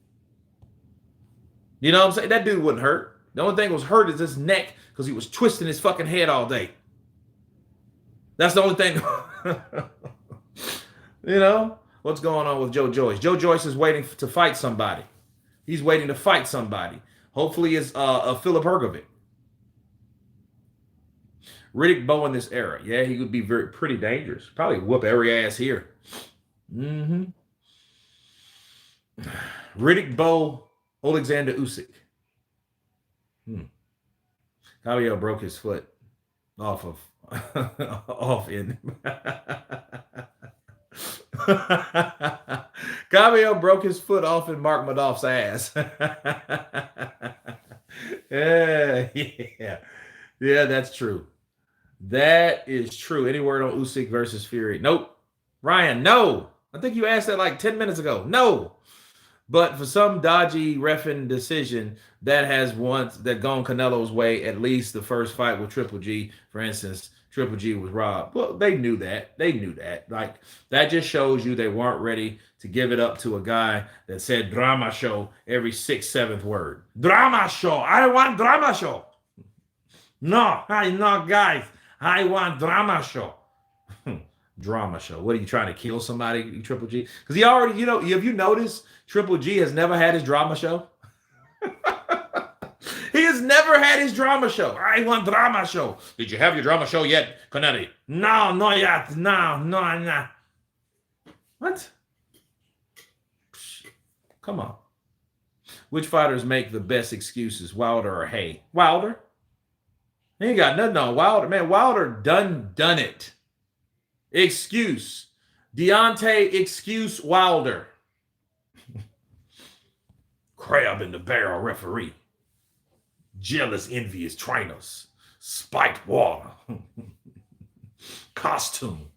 You know what I'm saying? That dude wouldn't hurt. The only thing that was hurt is his neck because he was twisting his fucking head all day. That's the only thing. What's going on with Joe Joyce? Joe Joyce is waiting to fight somebody. He's waiting to fight somebody. Hopefully it's Philip Hergovic. Riddick Bowe in this era. Yeah, he would be pretty dangerous. Probably whoop every ass here. Riddick Bowe, Alexander Usyk. Cabello broke his foot off in. Cabello broke his foot off in Mark Madoff's ass. Yeah, that's true. That is true. Any word on Usyk versus Fury? Nope. Ryan, no. I think you asked that like 10 minutes ago. No. But for some dodgy reffing decision that has gone Canelo's way, at least the first fight with Triple G, for instance, Triple G was robbed. Well, they knew that. They knew that. Like, that just shows you they weren't ready to give it up to a guy that said drama show every sixth, seventh word. Drama show. I want drama show. No, guys. I want drama show. Drama show. What are you trying to kill somebody, Triple G? Because he already, have you noticed Triple G has never had his drama show? He has never had his drama show. I want drama show. Did you have your drama show yet, Canelo? No, not yet. No. What? Come on. Which fighters make the best excuses, Wilder or Hay? Wilder? He ain't got nothing on Wilder. Man, Wilder done it. Excuse. Deontay, excuse Wilder. Crab in the barrel referee. Jealous, envious trainers. Spiked water. Costume.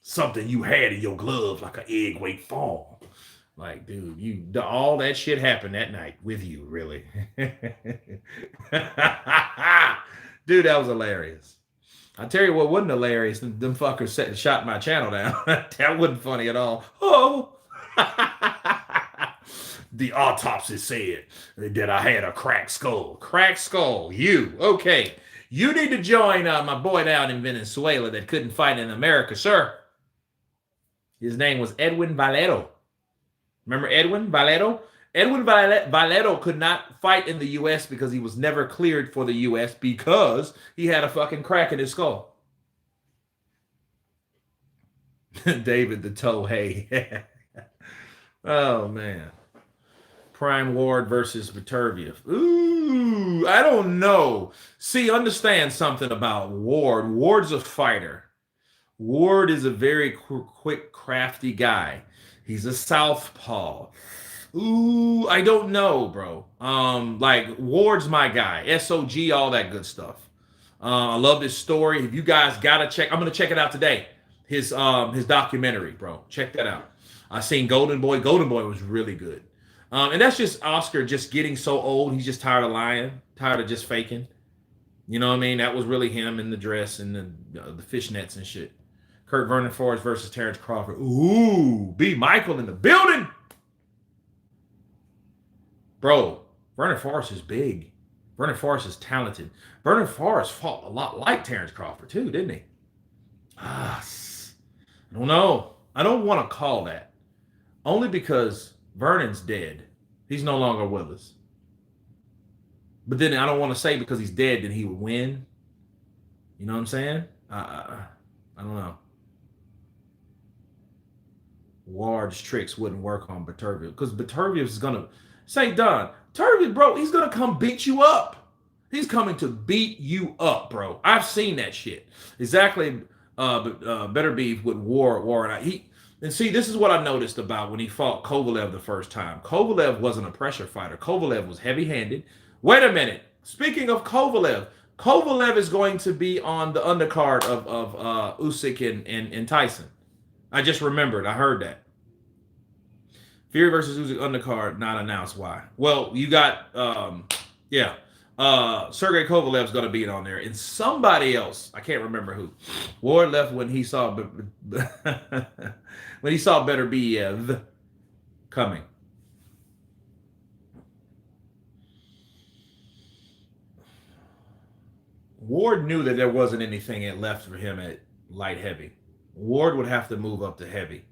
Something you had in your glove like an egg weight fall. Like, dude, all that shit happened that night with you, really. Dude, that was hilarious. I tell you what wasn't hilarious. Them fuckers shot my channel down. That wasn't funny at all. Oh. The autopsy said that I had a cracked skull. Cracked skull. You. Okay. You need to join my boy down in Venezuela that couldn't fight in America, sir. His name was Edwin Valero. Remember Edwin Valero? Edwin Valero could not fight in the U.S. because he was never cleared for the U.S. because he had a fucking crack in his skull. David the Toe Hay. Oh, man. Prime Ward versus Beterbiev. Ooh, I don't know. See, understand something about Ward. Ward's a fighter. Ward is a very quick, crafty guy. He's a southpaw. Ooh, I don't know, bro. Like, Ward's my guy. SOG, all that good stuff. I love this story. If you guys gotta check, I'm gonna check it out today. His documentary, bro. Check that out. I seen Golden Boy. Golden Boy was really good. And that's just Oscar just getting so old. He's just tired of lying, tired of just faking. You know what I mean? That was really him in the dress and the fishnets and shit. Kurt Vernon Forrest versus Terrence Crawford. Ooh, B. Michael in the building. Bro, Vernon Forrest is big. Vernon Forrest is talented. Vernon Forrest fought a lot like Terrence Crawford too, didn't he? I don't know. I don't want to call that. Only because Vernon's dead. He's no longer with us. But then I don't want to say because he's dead, then he would win. You know what I'm saying? I don't know. Ward's tricks wouldn't work on Beterbiev because Beterbiev is going to say, Don, Beterbiev, bro, he's going to come beat you up. He's coming to beat you up, bro. I've seen that shit. Exactly. Beterbiev with Ward. And see, this is what I noticed about when he fought Kovalev the first time. Kovalev wasn't a pressure fighter. Kovalev was heavy-handed. Wait a minute. Speaking of Kovalev, Kovalev is going to be on the undercard of Usyk and Tyson. I just remembered. I heard that. Fury versus Usyk undercard, not announced. Why? Well, you got, Sergey Kovalev's going to be on there. And somebody else, I can't remember who. Ward left when he saw Beterbiev coming. Ward knew that there wasn't anything left for him at light heavy. Ward would have to move up to heavy.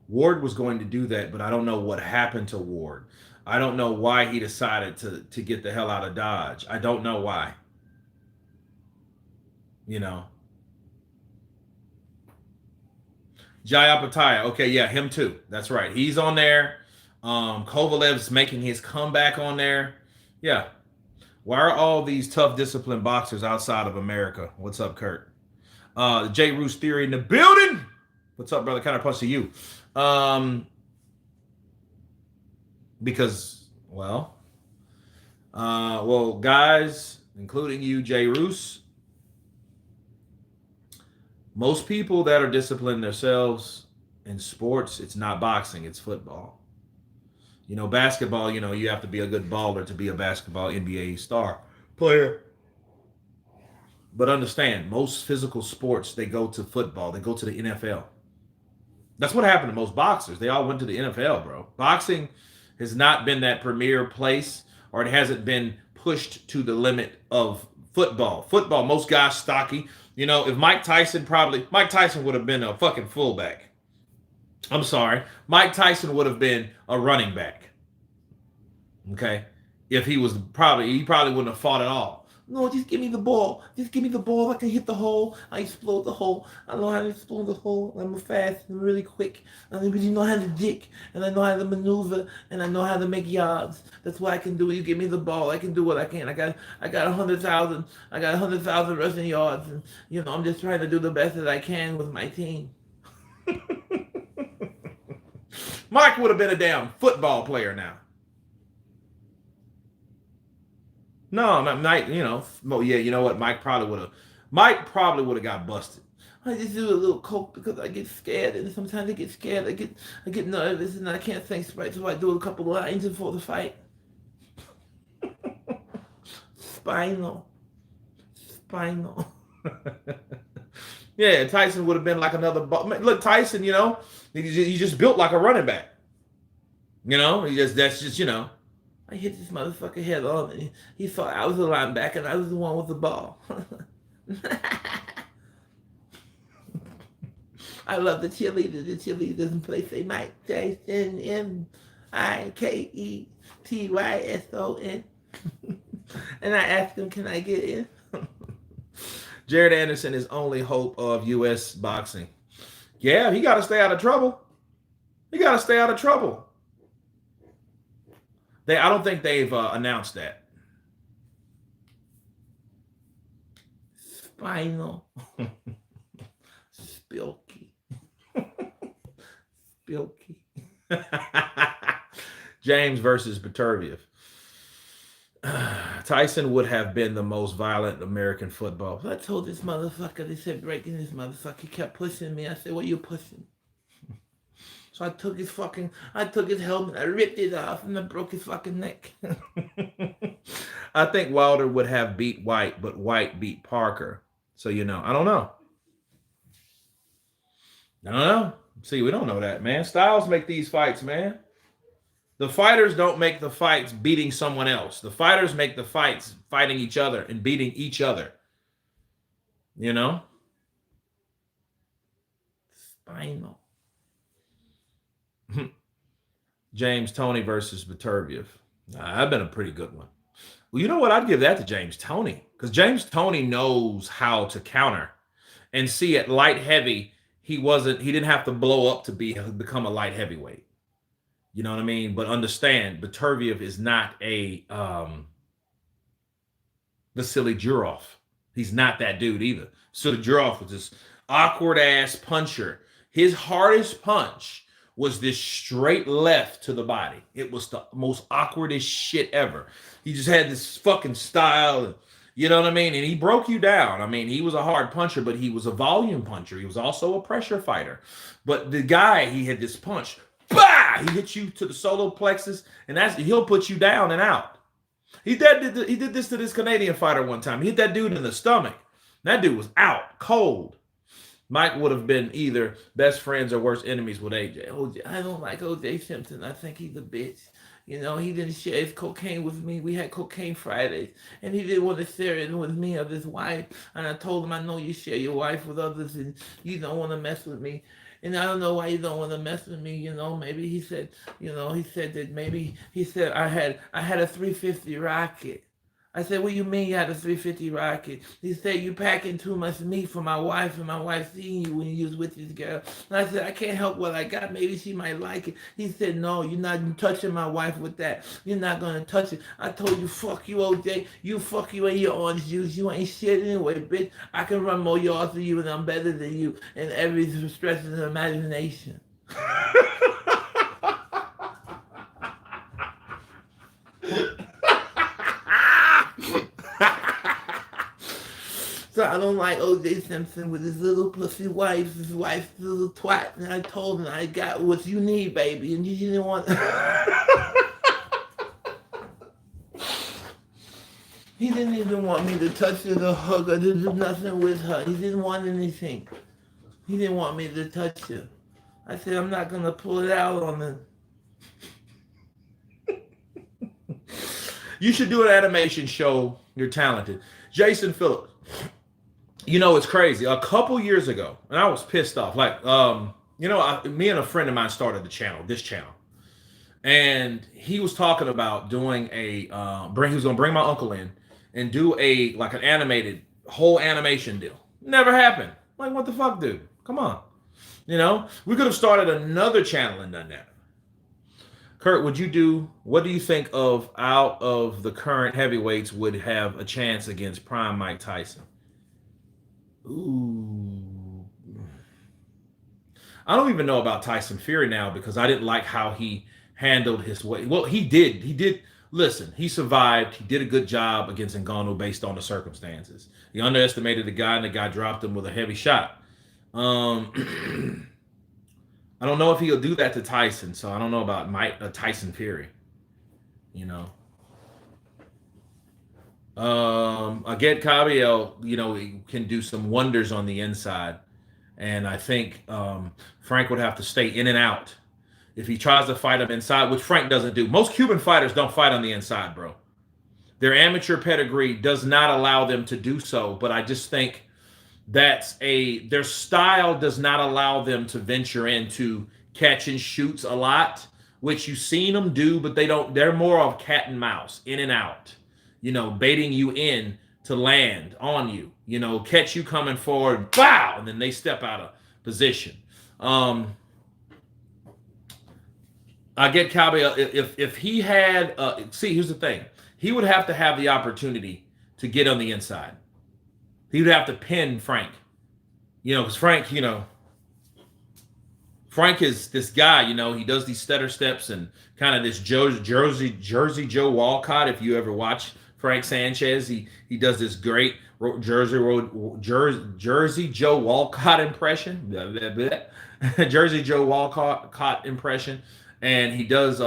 Ward was going to do that, but I don't know what happened to Ward. I don't know why he decided to get the hell out of Dodge. I don't know why. You know. Jayapataya. Okay, yeah, him too. That's right. He's on there. Kovalev's making his comeback on there. Yeah. Why are all these tough, disciplined boxers outside of America? What's up, Kurt? J. Roos Theory in the building. What's up, brother? Kind of punch to you. Because, guys, including you, J. Roos, most people that are disciplined themselves in sports, it's not boxing, it's football. You know, basketball, you have to be a good baller to be a basketball NBA star player. But understand, most physical sports, they go to football, they go to the NFL. That's what happened to most boxers. They all went to the NFL, bro. Boxing has not been that premier place, or it hasn't been pushed to the limit of football. Football, most guys stocky. You know, if Mike Tyson would have been a fucking fullback. I'm sorry. Mike Tyson would have been a running back. Okay. If he probably wouldn't have fought at all. No, just give me the ball. Just give me the ball. I can hit the hole. I explode the hole. I know how to explode the hole. I'm fast and really quick. I really know how to dick. And I know how to maneuver. And I know how to make yards. That's what I can do. You give me the ball. I can do what I can. I got 100,000. I got 100,000 rushing yards. And, I'm just trying to do the best that I can with my team. Mike would have been a damn football player now. No, Mike. Well, yeah. You know what? Mike probably would have got busted. I just do a little coke because I get scared, and sometimes I get scared. I get nervous, and I can't think straight, so I do a couple of lines before the fight. Spinal. Yeah, Tyson would have been like another. Look, Tyson. He just built like a running back. That's just. I hit this motherfucker head on, and he thought I was a linebacker, and I was the one with the ball. I love the cheerleaders. The cheerleaders in place say Mike Tyson, Miketyson. And I asked him, can I get in? Jared Anderson is only hope of U.S. boxing. Yeah, he got to stay out of trouble. I don't think they've announced that. Spinal. Spilky. James versus Beterbiev. Tyson would have been the most violent American football. I told this motherfucker, they said breaking this motherfucker. He kept pushing me. I said, what are you pushing? So I took his helmet, I ripped it off, and I broke his fucking neck. I think Wilder would have beat White, but White beat Parker. So, I don't know. See, we don't know that, man. Styles make these fights, man. The fighters don't make the fights beating someone else. The fighters make the fights fighting each other and beating each other. Spinal. James Toney versus Beterbiev. I've been a pretty good one. Well, you know what? I'd give that to James Toney, because James Toney knows how to counter. And see, at light heavy, he didn't have to blow up to become a light heavyweight. You know what I mean? But understand, Beterbiev is not a Vasily Jurov. He's not that dude either. So Jurov was this awkward ass puncher. His hardest punch was this straight left to the body. It was the most awkwardest shit ever. He just had this fucking style, and you know what I mean? And he broke you down. I mean, he was a hard puncher, but he was a volume puncher. He was also a pressure fighter. But the guy, he had this punch. Bah! He hit you to the solar plexus, and he'll put you down and out. He did this to this Canadian fighter one time. He hit that dude in the stomach. That dude was out, cold. Mike would have been either best friends or worst enemies with AJ. I don't like OJ Simpson. I think he's a bitch. He didn't share his cocaine with me. We had cocaine Fridays, and he didn't want to share it with me or his wife. And I told him, I know you share your wife with others, and you don't want to mess with me. And I don't know why you don't want to mess with me. Maybe he said, he said I had a 350 rocket. I said, what do you mean you had a 350 rocket? He said, you packing too much meat for my wife, and my wife seeing you when you was with this girl. And I said, I can't help what I got. Maybe she might like it. He said, no, you're not touching my wife with that. You're not going to touch it. I told you, fuck you, OJ. Fuck you and your orange juice. You ain't shit anyway, bitch. I can run more yards than you, and I'm better than you in every stretch of the imagination. So I don't like O.J. Simpson with his little pussy wife, his wife's little twat. And I told him, I got what you need, baby. And you didn't want... He didn't even want me to touch her, to hug her, to do nothing with her. He didn't want anything. He didn't want me to touch her. I said, I'm not going to pull it out on him. You should do an animation show. You're talented. Jason Phillips. You know, it's crazy. A couple years ago, and I was pissed off. Like, me and a friend of mine started this channel. And he was talking about doing he was going to bring my uncle in and do an animated whole animation deal. Never happened. Like, what the fuck, dude? Come on. You know, we could have started another channel and done that. Kurt, what do you think of out of the current heavyweights would have a chance against prime Mike Tyson? Ooh. I don't even know about Tyson Fury now because I didn't like how he handled his weight. Well, he did. Listen, he survived. He did a good job against Ngannou based on the circumstances. He underestimated the guy, and the guy dropped him with a heavy shot. I don't know if he'll do that to Tyson, so I don't know about Tyson Fury. You know, Again, Cabello, he can do some wonders on the inside, and I think Frank would have to stay in and out if he tries to fight him inside, which Frank doesn't do. Most Cuban fighters don't fight on the inside, bro. Their amateur pedigree does not allow them to do so, but I just think their style does not allow them to venture into catch and shoots a lot, which you've seen them do, but they're more of cat and mouse, in and out, baiting you in to land on you, catch you coming forward, bow, and then they step out of position. I get Cabello, if he had, here's the thing. He would have to have the opportunity to get on the inside. He would have to pin Frank, because Frank is this guy, he does these stutter steps and kind of this Jersey Joe Walcott. If you ever watch Frank Sanchez, he does this great Jersey Joe Walcott impression, Jersey Joe Walcott impression, and he does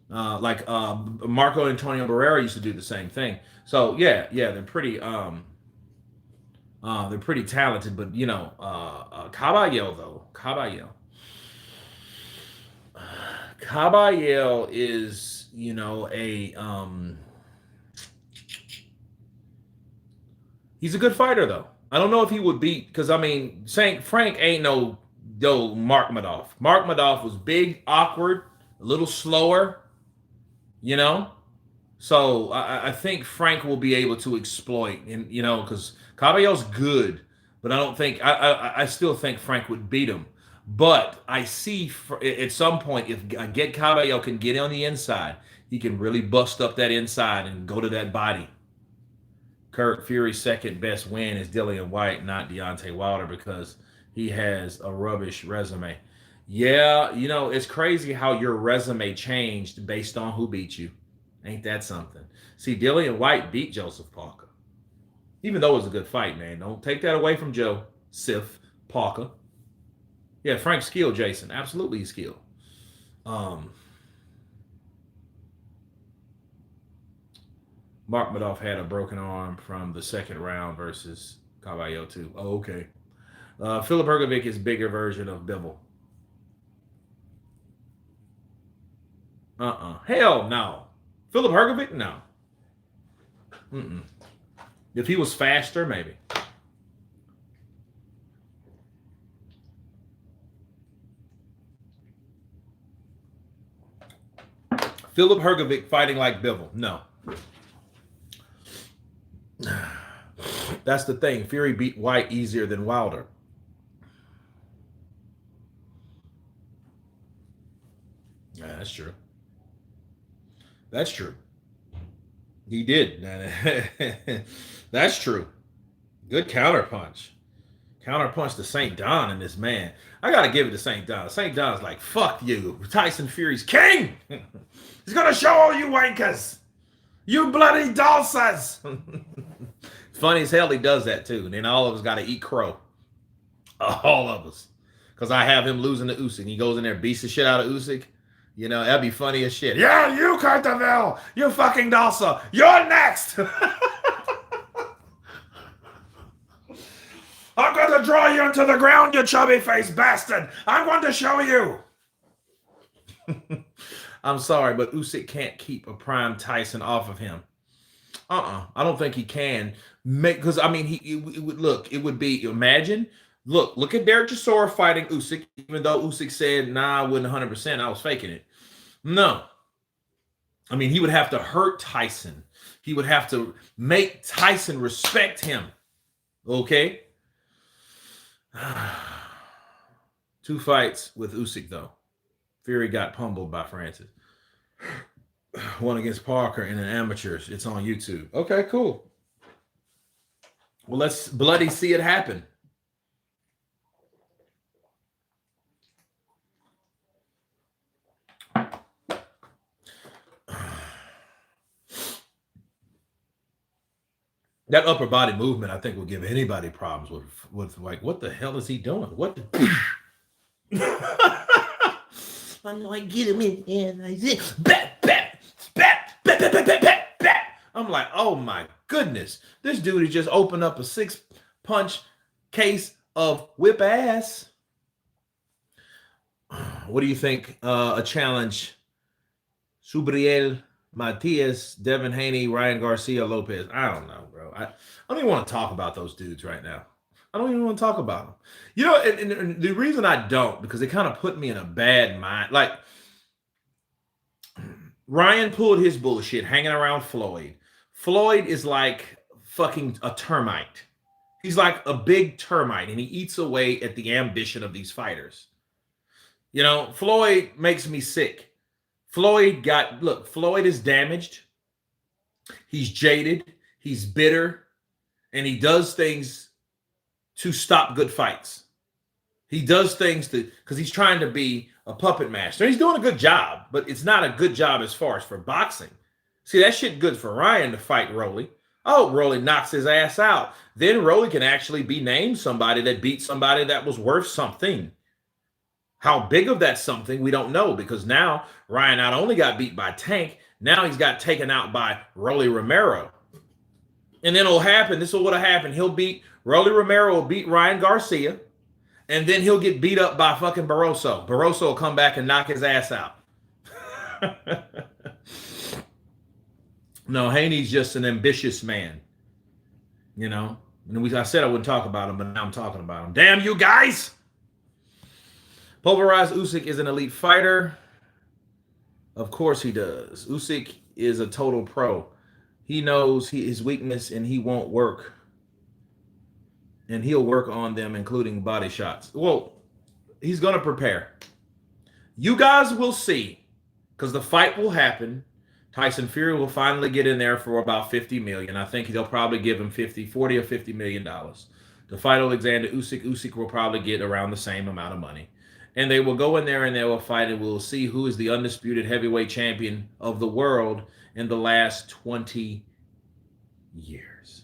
Marco Antonio Barrera used to do the same thing. So yeah, they're pretty talented, but Cabello is, he's a good fighter though. I don't know if he would beat, because Frank ain't no Mark Madoff. Mark Madoff was big, awkward, a little slower, So I think Frank will be able to exploit, and because Cabello's good, but I still think Frank would beat him. But I see at some point, if Cabello can get on the inside, he can really bust up that inside and go to that body. Kurt Fury's second best win is Dillian White, not Deontay Wilder, because he has a rubbish resume. Yeah, it's crazy how your resume changed based on who beat you. Ain't that something? See, Dillian White beat Joseph Parker. Even though it was a good fight, man. Don't take that away from Sif Parker. Yeah, Frank's skilled, Jason. Absolutely he's skilled. Mark Madoff had a broken arm from the second round versus Cabello too. Oh, okay. Philip Hergovic is bigger version of Bivol. Hell no. Philip Hergovic? No. If he was faster, maybe. Philip Hergovic fighting like Bivol? No. That's the thing. Fury beat White easier than Wilder. Yeah, that's true. That's true. He did. That's true. Good counterpunch. Counterpunch to St. Don and this man. I got to give it to St. Don. St. Don's like, fuck you. Tyson Fury's king. He's going to show all you wankers. You bloody dulces. Funny as hell he does that too. And then all of us got to eat crow. All of us. Because I have him losing to Usyk. He goes in there, beats the shit out of Usyk. You know, that'd be funny as shit. Yeah, you, Curtaville, you fucking Dawsa, you're next. I'm going to draw you into the ground, you chubby-faced bastard. I'm going to show you. I'm sorry, but Usyk can't keep a prime Tyson off of him. I don't think he can. Because, I mean, it would be, imagine, look at Derek Chisora fighting Usyk, even though Usyk said, nah, I wouldn't 100%, I was faking it. No. I mean, he would have to hurt Tyson. He would have to make Tyson respect him. Okay? 2 fights with Usyk, though. Fury got pummeled by Francis. 1 against Parker in an amateurs. It's on YouTube. Okay, cool. Well, let's bloody see it happen. That upper body movement, I think, will give anybody problems with like, what the hell is he doing? What the... I know I get him in and I say, I'm like, oh my goodness. This dude has just opened up a 6-punch case of whip ass. What do you think? A challenge, Subriel Matias, Devin Haney, Ryan Garcia Lopez. I don't know, bro. I don't even want to talk about those dudes right now. I don't even want to talk about them. You know, and the reason I don't, because they kind of put me in a bad mind. Like, Ryan pulled his bullshit hanging around Floyd. Floyd is like fucking a termite. He's like a big termite, and he eats away at the ambition of these fighters. You know, Floyd makes me sick. Floyd is damaged. He's jaded. He's bitter. And he does things to stop good fights. He does things because he's trying to be a puppet master. He's doing a good job, but it's not a good job as far as for boxing. See, that shit good for Ryan to fight Rolly. Oh, Rolly knocks his ass out. Then Rolly can actually be named somebody that beat somebody that was worth something. How big of that something, we don't know, because now Ryan not only got beat by Tank, now he's got taken out by Rolly Romero. And then it'll happen, this is what will happen. Rolly Romero will beat Ryan Garcia, and then he'll get beat up by fucking Barroso. Barroso will come back and knock his ass out. No, Haney's just an ambitious man. You know? And I said I wouldn't talk about him, but now I'm talking about him. Damn you guys! Pulverized Usyk is an elite fighter. Of course he does. Usyk is a total pro. He knows his weakness and he won't work. And he'll work on them, including body shots. Well, he's going to prepare. You guys will see, because the fight will happen. Tyson Fury will finally get in there for about $50 million. I think they'll probably give him $40 or $50 million. To fight Alexander Usyk, Usyk will probably get around the same amount of money. And they will go in there and they will fight, and we'll see who is the undisputed heavyweight champion of the world in the last 20 years.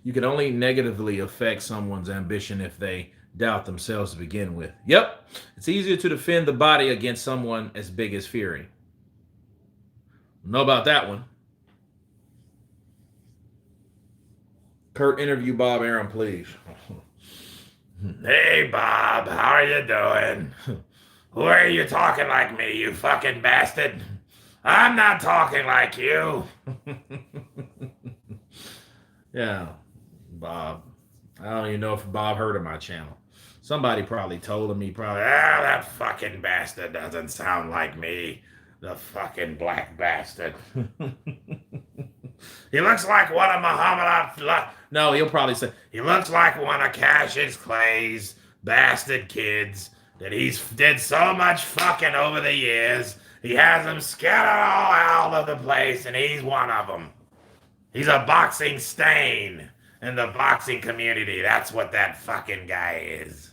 You can only negatively affect someone's ambition if they doubt themselves to begin with. Yep, it's easier to defend the body against someone as big as Fury. Know about that one. Kurt, interview Bob Arum, please. Hey, Bob, how are you doing? Who are you talking like me, you fucking bastard? I'm not talking like you. Yeah, Bob. I don't even know if Bob heard of my channel. Somebody probably told him, that fucking bastard doesn't sound like me. The fucking black bastard. He looks like one of Muhammad. No, he'll probably say, he looks like one of Cassius Clay's bastard kids that he's did so much fucking over the years. He has them scattered all out of the place, and he's one of them. He's a boxing stain in the boxing community. That's what that fucking guy is.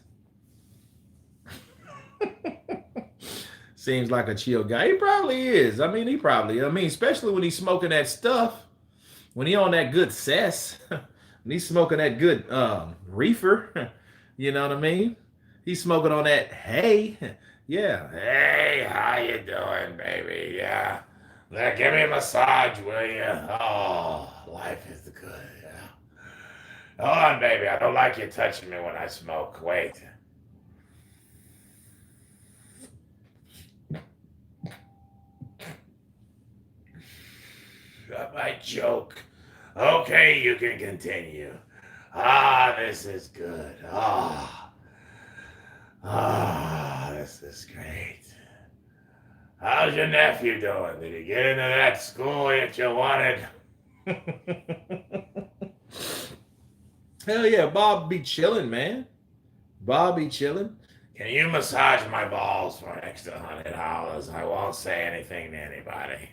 Seems like a chill guy. He probably is. Especially when he's smoking that stuff. When he on that good cess. When he's smoking that good reefer. You know what I mean? He's smoking on that hay. Yeah. Hey, how you doing, baby? Yeah. Give me a massage, will you? Oh, life is good. Yeah. Hold on, baby. I don't like you touching me when I smoke. Wait. That might choke. Okay, you can continue. Ah, this is good. This is great. How's your nephew doing? Did he get into that school that you wanted? Hell yeah, Bob be chilling, man. Bob be chilling. Can you massage my balls for an extra $100? I won't say anything to anybody.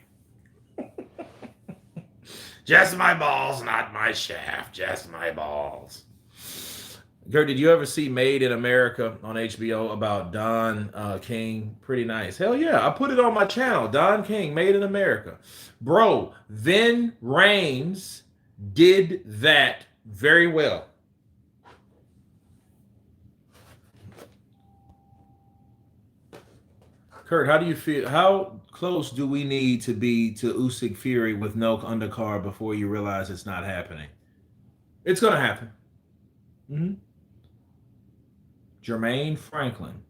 Just my balls, not my shaft. Just my balls. Kurt, did you ever see Made in America on HBO about Don King? Pretty nice. Hell yeah, I put it on my channel. Don King, Made in America. Bro, Vin Rames did that very well. Kurt, how do you feel? How close do we need to be to Usyk Fury with no undercard before you realize it's not happening? It's going to happen. Mm-hmm. Jermaine Franklin.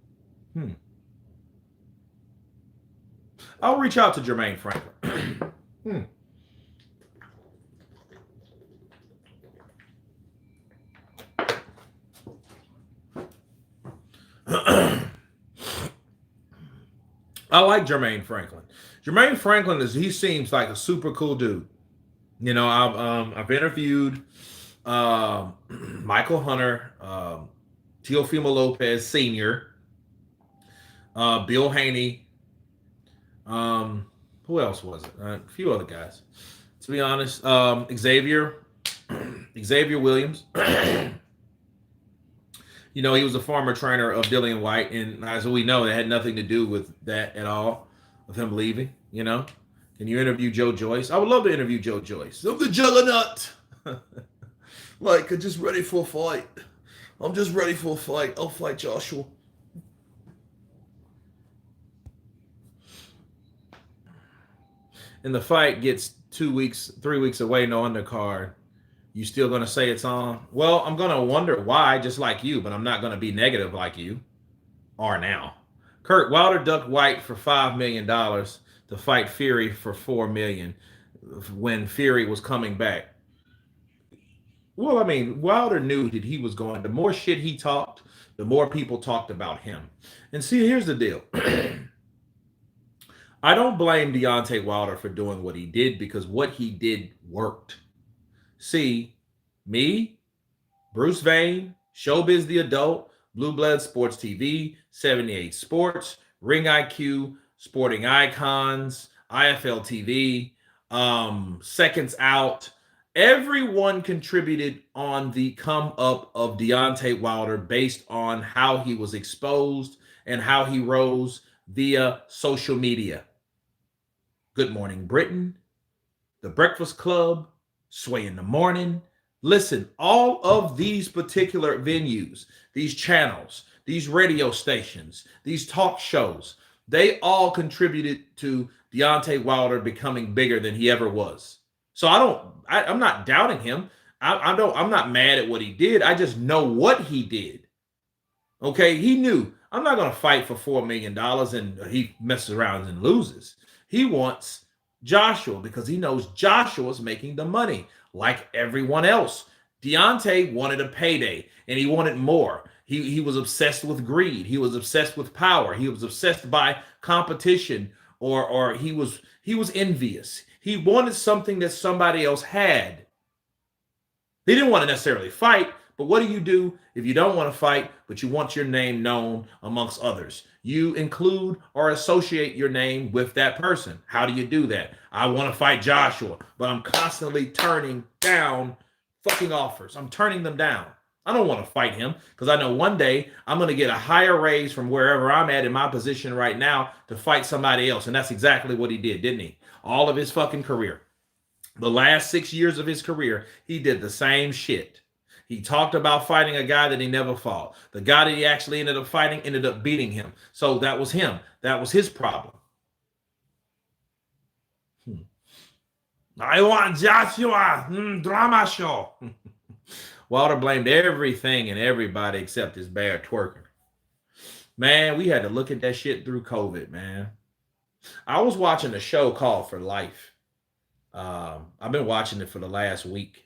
I'll reach out to Jermaine Franklin. I like Jermaine Franklin. Jermaine Franklin he seems like a super cool dude. You know, I've interviewed Michael Hunter, Teofimo Lopez Sr., Bill Haney. Who else was it? A few other guys. To be honest, Xavier Williams. You know, he was a former trainer of Dillian White, and as we know, it had nothing to do with that at all, of him leaving, you know. Can you interview Joe Joyce? I would love to interview Joe Joyce. I'm the juggernaut. Like, I'm just ready for a fight. I'm just ready for a fight. I'll fight Joshua. And the fight gets 3 weeks away, no undercard. You still going to say it's on? Well, I'm going to wonder why, just like you, but I'm not going to be negative like you are now. Kurt, Wilder ducked White for $5 million to fight Fury for $4 million when Fury was coming back. Well, I mean, Wilder knew that he was going. The more shit he talked, the more people talked about him. And see, here's the deal. I don't blame Deontay Wilder for doing what he did because what he did worked. See, me, Bruce Vane, Showbiz the Adult, Blue Blood Sports TV, 78 Sports, Ring IQ, Sporting Icons, IFL TV, Seconds Out. Everyone contributed on the come up of Deontay Wilder based on how he was exposed and how he rose via social media. Good Morning Britain, The Breakfast Club, Sway in the Morning. Listen, all of these particular venues, these channels, these radio stations, these talk shows, they all contributed to Deontay Wilder becoming bigger than he ever was. So I'm not doubting him. I'm not mad at what he did. I just know what he did. Okay, he knew I'm not going to fight for $4 million and he messes around and loses. He wants Joshua because he knows Joshua's making the money like everyone else. Deontay wanted a payday and he wanted more. He was obsessed with greed. He was obsessed with power. He was obsessed by competition or he was envious. He wanted something that somebody else had. He didn't want to necessarily fight, but what do if you don't want to fight, but you want your name known amongst others? You include or associate your name with that person. How do you do that? I want to fight Joshua, but I'm constantly turning down fucking offers. I'm turning them down. I don't want to fight him because I know one day I'm going to get a higher raise from wherever I'm at in my position right now to fight somebody else. And that's exactly what he did, didn't he? All of his fucking career. The last 6 years of his career, he did the same shit. He talked about fighting a guy that he never fought. The guy that he actually ended up fighting ended up beating him. So that was him. That was his problem. I want Joshua. Drama show. Wilder blamed everything and everybody except his bad twerking. Man, we had to look at that shit through COVID, man. I was watching a show called For Life. I've been watching it for the last week.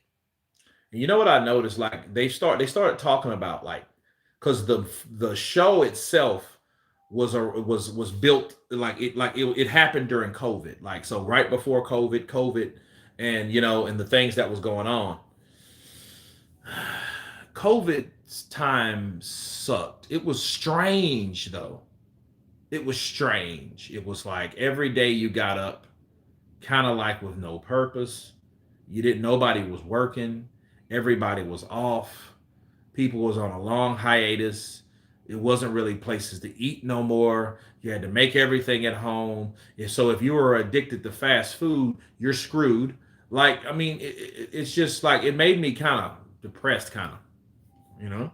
And you know what I noticed? Like they started talking about like, because the show itself was built it happened during COVID. Like so right before COVID, and and the things that was going on. COVID's time sucked. It was strange though. It was strange. It was like every day you got up, kind of like with no purpose. Nobody was working. Everybody was off. People was on a long hiatus. It wasn't really places to eat no more. You had to make everything at home. And so if you were addicted to fast food, you're screwed. Like, I mean, it's just like, it made me kind of depressed, kind of, you know?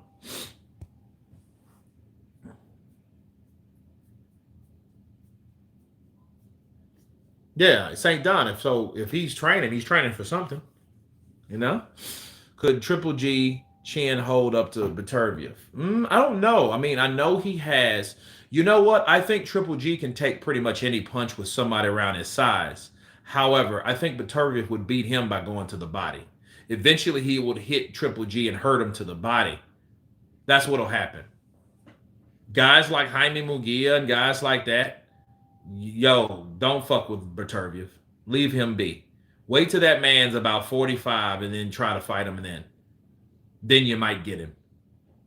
Yeah, St. Don. If he's training for something, you know? Could Triple G chin hold up to Beterbiev? I don't know. I mean, I know he has. You know what? I think Triple G can take pretty much any punch with somebody around his size. However, I think Beterbiev would beat him by going to the body. Eventually, he would hit Triple G and hurt him to the body. That's what'll happen. Guys like Jaime Munguia and guys like that, yo, don't fuck with Beterbiev. Leave him be. Wait till that man's about 45 and then try to fight him, and then you might get him.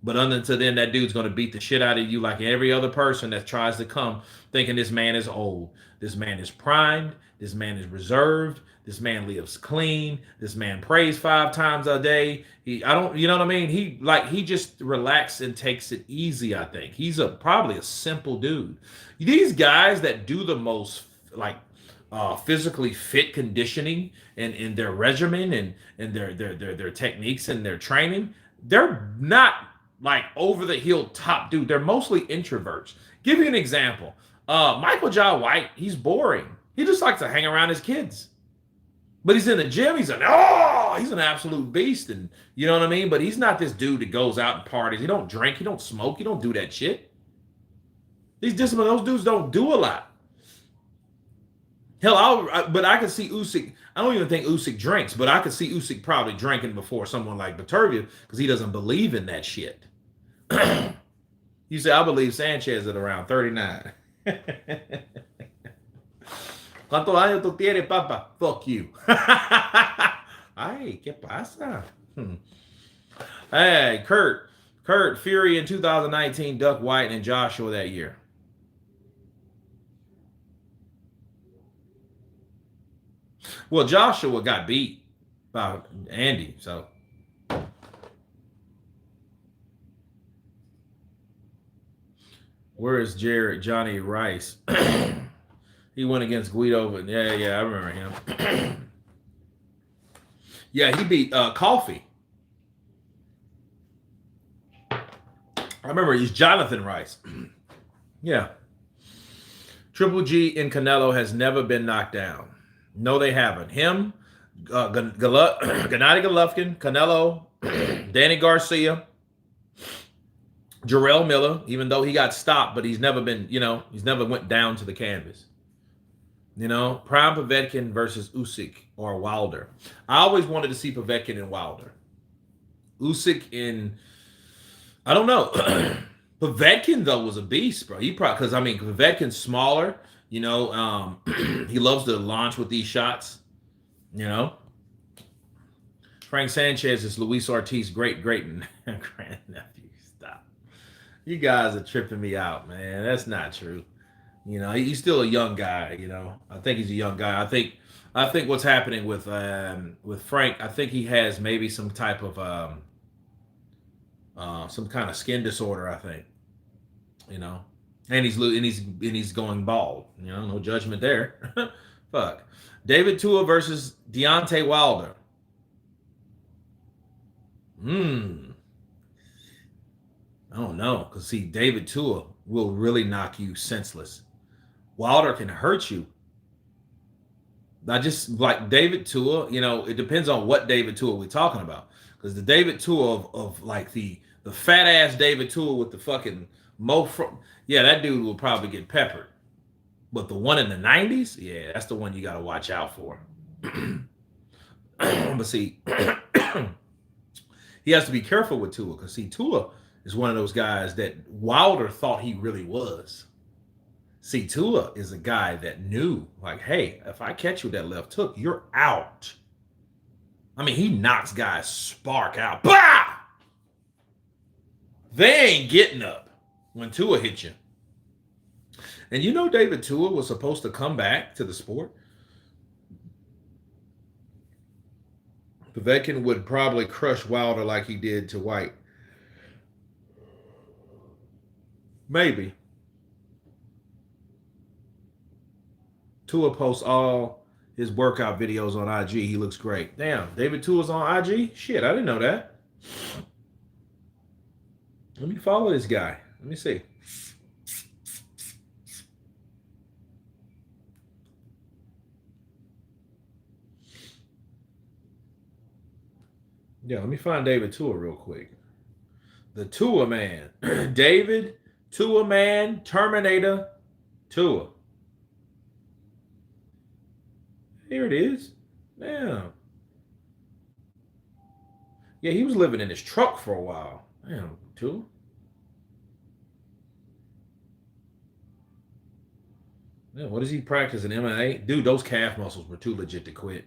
But until then, that dude's going to beat the shit out of you like every other person that tries to come thinking this man is old. This man is primed. This man is reserved. This man lives clean. This man prays 5 times a day. You know what I mean? He just relaxes and takes it easy, I think. He's probably a simple dude. These guys that do the most like physically fit conditioning and in their regimen and their techniques and their training, they're not like over the hill top dude. They're mostly introverts. Give you an example. Michael Jai White, he's boring. He just likes to hang around his kids. But he's in the gym. He's an absolute beast, and you know what I mean. But he's not this dude that goes out and parties. He don't drink. He don't smoke. He don't do that shit. Those dudes don't do a lot. Hell, but I could see Usyk. I don't even think Usyk drinks, but I could see Usyk probably drinking before someone like Beterbiev because he doesn't believe in that shit. You say, I believe Sanchez at around 39. ¿Cuántos años tú tienes, papa? Fuck you. Ay, ¿qué pasa? Hey, Kurt, Fury in 2019, Duck White, and Joshua that year. Well, Joshua got beat by Andy, so. Where is Johnny Rice? He went against Guido, but yeah, I remember him. Yeah, he beat Coffee. I remember he's Jonathan Rice. Yeah. Triple G and Canelo has never been knocked down. No, they haven't. Him, Gennady Golovkin, Canelo, Danny Garcia, Jarrell Miller, even though he got stopped, but he's never been, he's never went down to the canvas. Prime Povetkin versus Usyk or Wilder. I always wanted to see Povetkin and Wilder. Usyk I don't know. Povetkin, though, was a beast, bro. Because Povetkin's smaller, he loves to launch with these shots, Frank Sanchez is Luis Ortiz's great grandnephew. Stop. You guys are tripping me out, man. That's not true. He's still a young guy. I think he's a young guy. I think what's happening with Frank, I think he has maybe some type of some kind of skin disorder. I think, and he's going bald. No judgment there. Fuck. David Tua versus Deontay Wilder. I don't know. Because, see, David Tua will really knock you senseless. Wilder can hurt you. I just like David Tua, it depends on what David Tua we're talking about. Because the David Tua of like the fat ass David Tua with the fucking yeah, that dude will probably get peppered. But the one in the 90s, yeah, that's the one you got to watch out for. But see, he has to be careful with Tua because, see, Tua is one of those guys that Wilder thought he really was. See, Tua is a guy that knew, like, hey, if I catch you with that left hook, you're out. I mean, he knocks guys spark out. Bah! They ain't getting up when Tua hits you. And David Tua was supposed to come back to the sport. Povetkin would probably crush Wilder like he did to White. Maybe. Tua posts all his workout videos on IG. He looks great. Damn, David Tua's on IG? Shit, I didn't know that. Let me follow this guy. Let me see. Yeah, let me find David Tua real quick. The Tua man. David Tua man, Terminator Tua. Here it is. Damn. Yeah, he was living in his truck for a while. Damn, Tua. Yeah, what does he practice in MMA? Dude, those calf muscles were too legit to quit.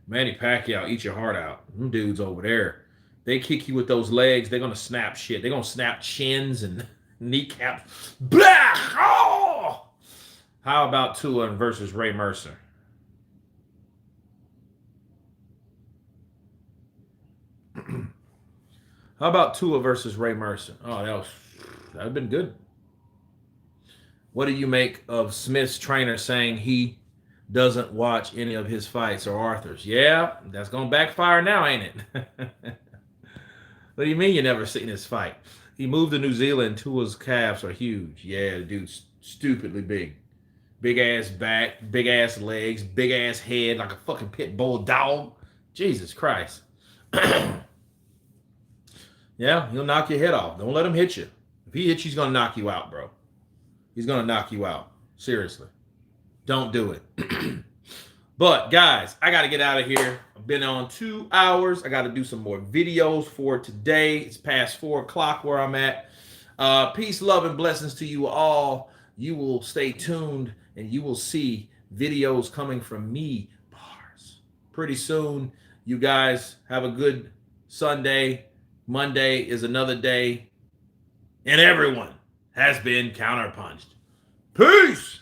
Manny Pacquiao, eat your heart out. Them dudes over there, they kick you with those legs. They're going to snap shit. They're going to snap chins and kneecaps. Blah! Oh! How about Tua versus Ray Mercer? How about Tua versus Ray Mercer? Oh, that would have been good. What do you make of Smith's trainer saying he doesn't watch any of his fights or Arthur's? Yeah, that's going to backfire now, ain't it? What do you mean you never seen his fight? He moved to New Zealand. Tua's calves are huge. Yeah, the dude's stupidly big. Big ass back, big ass legs, big ass head like a fucking pit bull dog. Jesus Christ. Yeah, he'll knock your head off. Don't let him hit you. If he hits you, he's going to knock you out, bro. He's going to knock you out. Seriously. Don't do it. But, guys, I got to get out of here. I've been on 2 hours. I got to do some more videos for today. It's past 4 o'clock where I'm at. Peace, love, and blessings to you all. You will stay tuned, and you will see videos coming from me. Bars. Pretty soon. You guys have a good Sunday. Monday is another day. And everyone has been counterpunched. Peace!